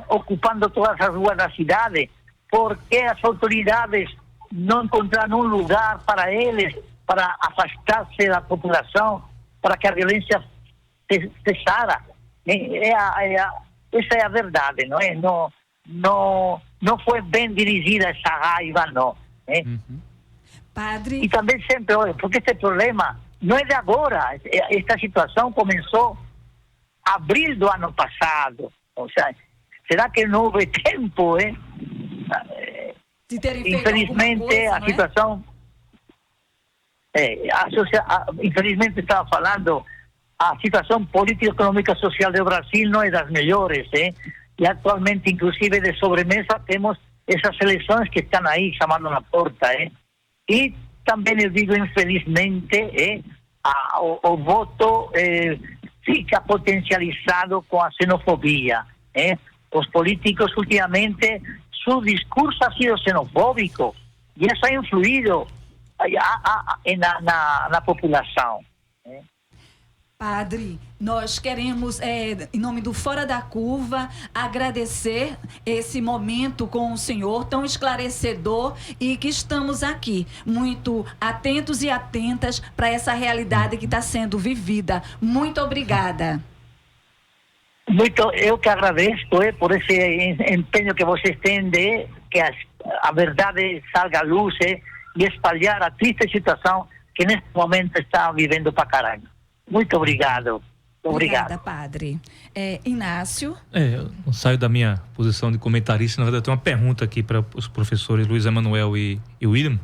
ocupando todas as ruas da cidade, porque as autoridades não encontraram um lugar para eles, para afastar-se da população, para que a violência cessara. Essa é a verdade, não é? Não foi bem dirigida essa raiva, não. Padre... E também sempre, olha, porque este problema não é de agora. Esta situação começou em abril do ano passado. Ou seja, será que não houve tempo, Infelizmente, a situação... infelizmente, estava falando, a situação política, econômica e social do Brasil não é das melhores, E atualmente, inclusive, de sobremesa, temos essas eleições que estão aí chamando na porta, E também eu digo, infelizmente, o voto fica potencializado com a xenofobia, Os políticos, ultimamente, su discurso ha sido xenofóbico e isso ha influído na população. Padre, nós queremos, em nome do Fora da Curva, agradecer esse momento com o senhor tão esclarecedor e que estamos aqui muito atentos e atentas para essa realidade que está sendo vivida. Muito obrigada. Eu que agradeço por esse empenho que vocês têm de que a verdade salga à luz e espalhar a triste situação que neste momento está vivendo Pacaraima. Muito obrigado. Obrigada, Padre. Inácio? Eu não saio da minha posição de comentarista. Na verdade, eu tenho uma pergunta aqui para os professores Luiz Emanuel e William.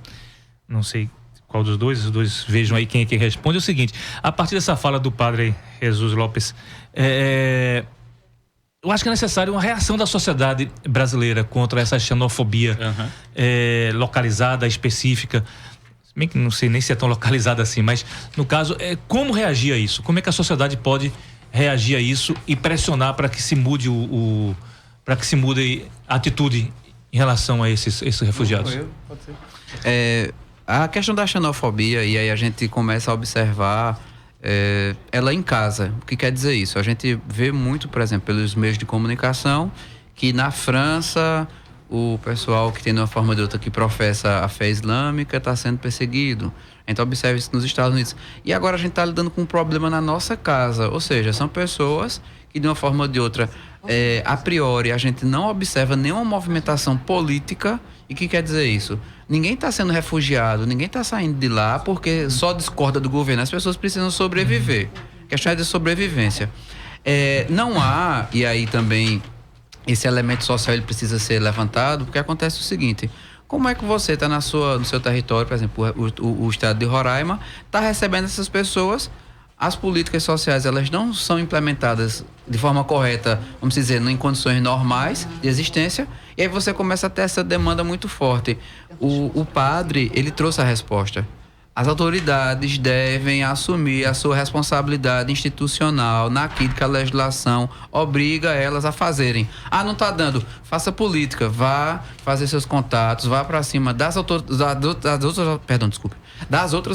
Não sei qual dos dois, os dois vejam aí quem é que responde. É o seguinte, a partir dessa fala do Padre Jesus Lopes, eu acho que é necessário uma reação da sociedade brasileira contra essa xenofobia localizada, específica. bem que não sei nem se é tão localizada assim, mas no caso, como reagir a isso? Como é que a sociedade pode reagir a isso e pressionar para que se mude para que se mude a atitude em relação a esses refugiados? Pode ser. A questão da xenofobia, e aí a gente começa a observar ela em casa. O que quer dizer isso? A gente vê muito, por exemplo, pelos meios de comunicação, que na França o pessoal que tem de uma forma ou de outra que professa a fé islâmica está sendo perseguido. A gente observa isso nos Estados Unidos. E agora a gente está lidando com um problema na nossa casa. Ou seja, são pessoas que de uma forma ou de outra, a priori, a gente não observa nenhuma movimentação política. E o que quer dizer isso? Ninguém está sendo refugiado, ninguém está saindo de lá porque só discorda do governo. As pessoas precisam sobreviver. A questão é de sobrevivência. Não há, e aí também esse elemento social ele precisa ser levantado, porque acontece o seguinte: como é que você está no seu território, por exemplo, o estado de Roraima, está recebendo essas pessoas, as políticas sociais elas não são implementadas de forma correta, vamos dizer, em condições normais de existência, e aí você começa a ter essa demanda muito forte. O padre, ele trouxe a resposta. As autoridades devem assumir a sua responsabilidade institucional naquilo que a legislação obriga elas a fazerem. Não está dando, faça política, vá fazer seus contatos, vá para cima das outras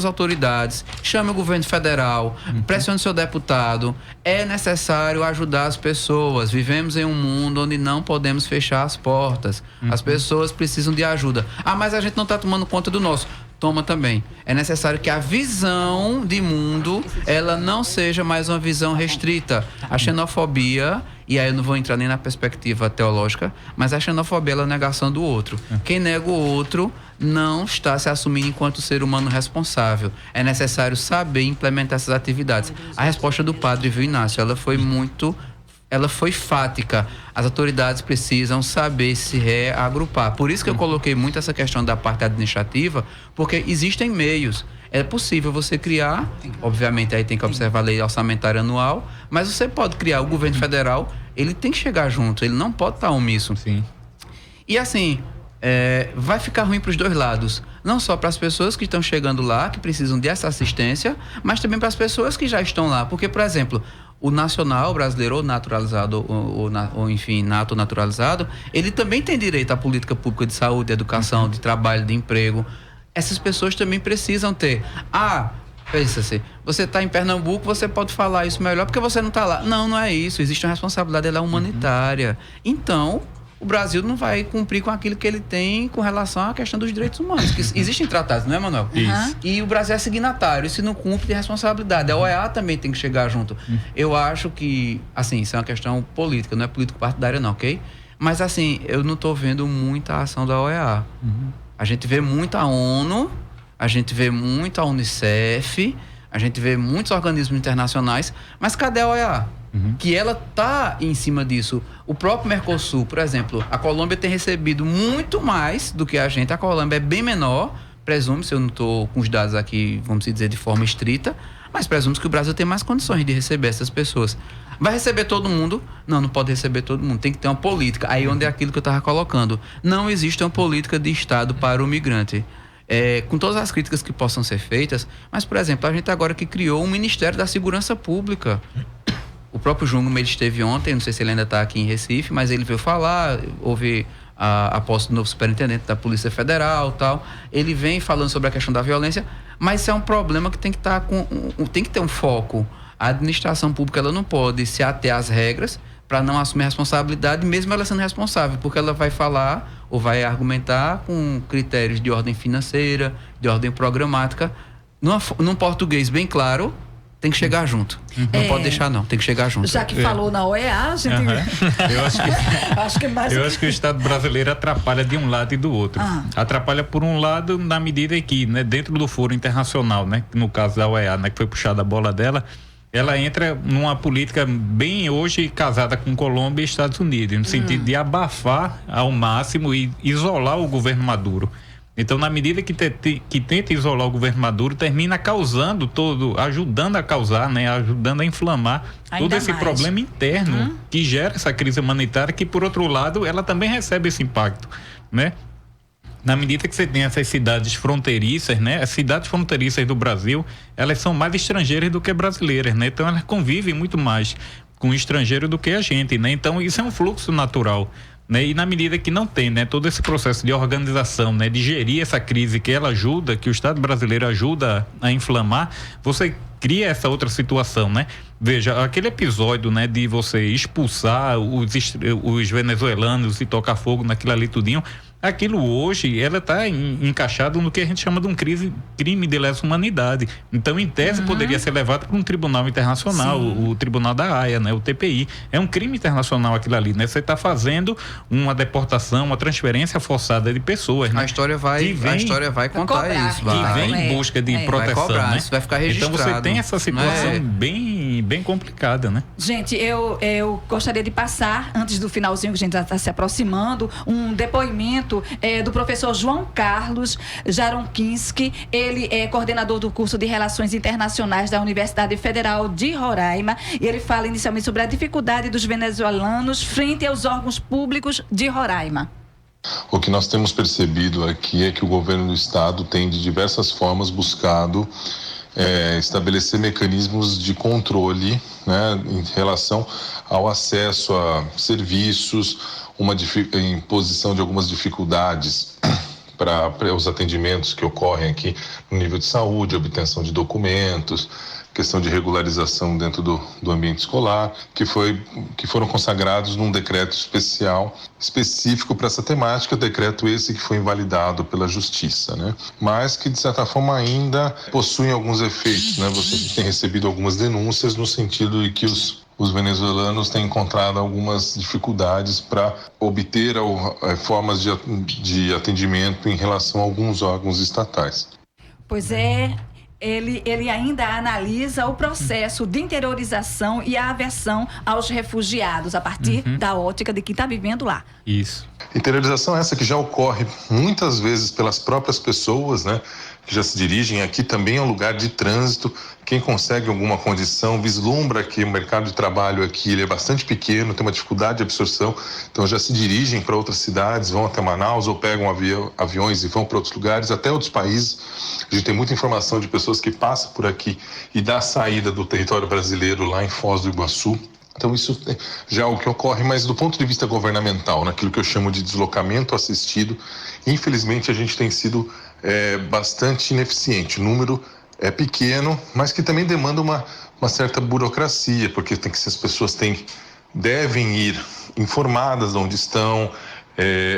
autoridades, chame o governo federal, pressione seu deputado. É necessário ajudar as pessoas. Vivemos em um mundo onde não podemos fechar as portas. As pessoas precisam de ajuda. Mas a gente não está tomando conta do nosso. Toma também. É necessário que a visão de mundo, ela não seja mais uma visão restrita. A xenofobia, e aí eu não vou entrar nem na perspectiva teológica, mas a xenofobia é a negação do outro. Quem nega o outro não está se assumindo enquanto ser humano responsável. É necessário saber implementar essas atividades. A resposta do padre Viu Inácio, ela foi fática. As autoridades precisam saber se reagrupar. Por isso que eu coloquei muito essa questão da parte administrativa, porque existem meios. É possível você criar, obviamente aí tem que observar a lei orçamentária anual, mas você pode criar, o governo federal, ele tem que chegar junto, ele não pode estar omisso. Sim. E assim, vai ficar ruim para os dois lados. Não só para as pessoas que estão chegando lá, que precisam dessa assistência, mas também para as pessoas que já estão lá. Porque, por exemplo, o nacional brasileiro, ou naturalizado, ou enfim, nato naturalizado, ele também tem direito à política pública de saúde, de educação, de trabalho, de emprego. Essas pessoas também precisam ter. Pensa-se, você está em Pernambuco, você pode falar isso melhor porque você não está lá. Não é isso. Existe uma responsabilidade, ela é humanitária. Então, o Brasil não vai cumprir com aquilo que ele tem com relação à questão dos direitos humanos, que existem tratados, não é, Manuel? Isso. E o Brasil é signatário, e se não cumpre, tem responsabilidade. A OEA também tem que chegar junto. Eu acho que, assim, isso é uma questão política, não é político-partidária não, ok? Mas, assim, eu não estou vendo muita ação da OEA. A gente vê muita ONU, a gente vê muita Unicef, a gente vê muitos organismos internacionais, mas cadê a OEA? Que ela tá em cima disso. O próprio Mercosul, por exemplo, a Colômbia tem recebido muito mais do que a gente. A Colômbia é bem menor, presume-se, eu não estou com os dados aqui, vamos dizer, de forma estrita, mas presume-se que o Brasil tem mais condições de receber essas pessoas. Vai receber todo mundo? Não pode receber todo mundo. Tem que ter uma política. Aí onde é aquilo que eu estava colocando. Não existe uma política de Estado para o migrante. Com todas as críticas que possam ser feitas, mas, por exemplo, a gente agora que criou um Ministério da Segurança Pública. O próprio Jungmann, ele esteve ontem, não sei se ele ainda está aqui em Recife, mas ele veio falar, houve a posse do novo superintendente da Polícia Federal, tal. Ele vem falando sobre a questão da violência, mas isso é um problema que tem que tem que ter um foco. A administração pública, ela não pode se ater às regras para não assumir a responsabilidade, mesmo ela sendo responsável, porque ela vai falar ou vai argumentar com critérios de ordem financeira, de ordem programática, num português bem claro. Tem que chegar junto. Não pode deixar, não. Tem que chegar junto. Já que falou na OEA, a gente... Eu acho que o Estado brasileiro atrapalha de um lado e do outro. Atrapalha por um lado na medida que, né, dentro do foro internacional, né, no caso da OEA, né, que foi puxada a bola dela, ela entra numa política bem hoje casada com Colômbia e Estados Unidos, no sentido de abafar ao máximo e isolar o governo Maduro. Então, na medida que tenta isolar o governo Maduro, termina causando ajudando a causar, né, ajudando a inflamar todo esse problema interno que gera essa crise humanitária, que, por outro lado, ela também recebe esse impacto, né? Na medida que você tem essas cidades fronteiriças, né? As cidades fronteiriças do Brasil, elas são mais estrangeiras do que brasileiras, né? Então elas convivem muito mais com estrangeiro do que a gente, né? Então isso é um fluxo natural, né? E na medida que não tem, né, todo esse processo de organização, né, de gerir essa crise que ela ajuda, que o Estado brasileiro ajuda a inflamar, você cria essa outra situação, né? Veja, aquele episódio, né, de você expulsar os venezuelanos e tocar fogo naquilo ali tudinho, aquilo hoje, ela está encaixado no que a gente chama de um crime de lesa humanidade. Então, em tese, poderia ser levado para um tribunal internacional, o Tribunal da Haia, né, o TPI. É um crime internacional aquilo ali, né? Você está fazendo uma deportação, uma transferência forçada de pessoas, né? A história vai contar isso. Que vem em busca de proteção, vai cobrar, né? isso vai ficar registrado. Então, você tem essa situação bem complicada, né? Gente, eu gostaria de passar, antes do finalzinho que a gente já está se aproximando, um depoimento do professor João Carlos Jaronkinski. Ele é coordenador do curso de Relações Internacionais da Universidade Federal de Roraima, e ele fala inicialmente sobre a dificuldade dos venezuelanos frente aos órgãos públicos de Roraima. O que nós temos percebido aqui é que o governo do estado tem de diversas formas buscado estabelecer mecanismos de controle, né, em relação ao acesso a serviços, uma imposição de algumas dificuldades para os atendimentos que ocorrem aqui no nível de saúde, obtenção de documentos, questão de regularização dentro do ambiente escolar, que foram consagrados num decreto específico para essa temática, decreto esse que foi invalidado pela Justiça, né? Mas que, de certa forma, ainda possuem alguns efeitos, né? Você tem recebido algumas denúncias no sentido de que os venezuelanos têm encontrado algumas dificuldades para obter formas de atendimento em relação a alguns órgãos estatais. Pois é. Ele ainda analisa o processo de interiorização e a aversão aos refugiados a partir da ótica de quem está vivendo lá. Isso. Interiorização essa que já ocorre muitas vezes pelas próprias pessoas, né, que já se dirigem aqui. Também é um lugar de trânsito. Quem consegue alguma condição vislumbra que o mercado de trabalho aqui ele é bastante pequeno, tem uma dificuldade de absorção, então já se dirigem para outras cidades, vão até Manaus ou pegam aviões e vão para outros lugares, até outros países. A gente tem muita informação de pessoas que passam por aqui e dá saída do território brasileiro lá em Foz do Iguaçu. Então isso já é o que ocorre, mas do ponto de vista governamental, naquilo que eu chamo de deslocamento assistido, infelizmente a gente tem sido bastante ineficiente. O número é pequeno, mas que também demanda uma certa burocracia, porque as pessoas devem ir informadas de onde estão,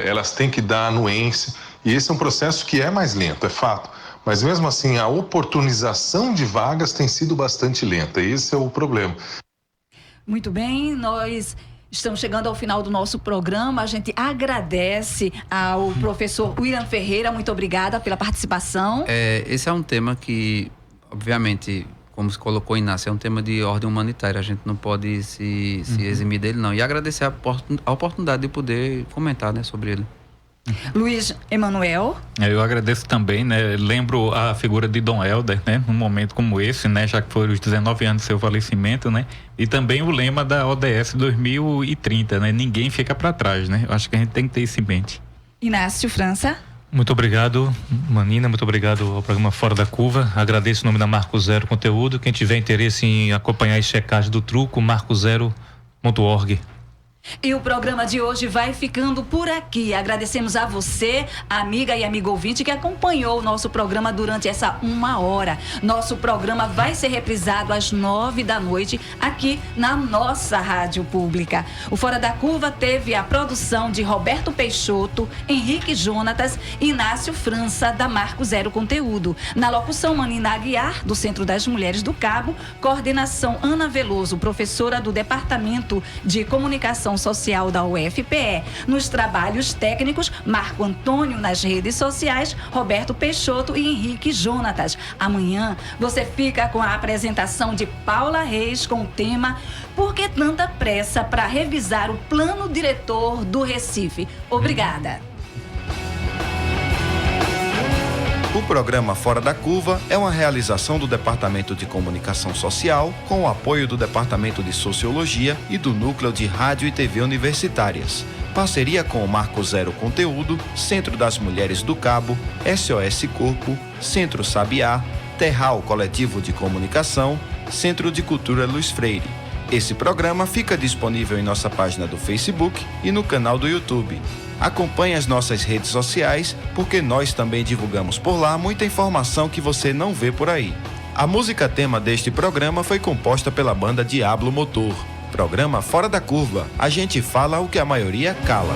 elas têm que dar anuência, e esse é um processo que é mais lento, é fato. Mas mesmo assim, a oportunização de vagas tem sido bastante lenta, esse é o problema. Muito bem, nós estamos chegando ao final do nosso programa. A gente agradece ao professor William Ferreira. Muito obrigada pela participação. Esse é um tema que, obviamente, como se colocou Inácio, é um tema de ordem humanitária. A gente não pode se eximir dele, não. E agradecer a oportunidade de poder comentar, né, sobre ele. Luiz Emanuel. Eu agradeço também, né? Lembro a figura de Dom Helder, né? Num momento como esse, né? Já que foram os 19 anos do seu falecimento, né? E também o lema da ODS 2030, né? Ninguém fica para trás, né? Eu acho que a gente tem que ter isso em mente. Inácio França. Muito obrigado, Manina, muito obrigado ao programa Fora da Curva. Agradeço o nome da Marco Zero Conteúdo. Quem tiver interesse em acompanhar as checagens do truco, marcozero.org. E o programa de hoje vai ficando por aqui. Agradecemos a você, amiga e amigo ouvinte, que acompanhou o nosso programa durante essa 1 hora. Nosso programa vai ser reprisado às 9 da noite aqui na nossa rádio pública. O Fora da Curva teve a produção de Roberto Peixoto, Henrique Jonatas e Inácio França, da Marco Zero Conteúdo. Na locução, Manina Aguiar, do Centro das Mulheres do Cabo. Coordenação, Ana Veloso, professora do Departamento de Comunicação Social da UFPE. Nos trabalhos técnicos, Marco Antônio nas redes sociais, Roberto Peixoto e Henrique Jonatas. Amanhã você fica com a apresentação de Paula Reis com o tema Por que tanta pressa para revisar o plano diretor do Recife? Obrigada. O programa Fora da Curva é uma realização do Departamento de Comunicação Social com o apoio do Departamento de Sociologia e do Núcleo de Rádio e TV Universitárias. Parceria com o Marco Zero Conteúdo, Centro das Mulheres do Cabo, SOS Corpo, Centro Sabiá, Terral Coletivo de Comunicação, Centro de Cultura Luiz Freire. Esse programa fica disponível em nossa página do Facebook e no canal do YouTube. Acompanhe as nossas redes sociais, porque nós também divulgamos por lá muita informação que você não vê por aí. A música tema deste programa foi composta pela banda Diablo Motor. Programa Fora da Curva. A gente fala o que a maioria cala.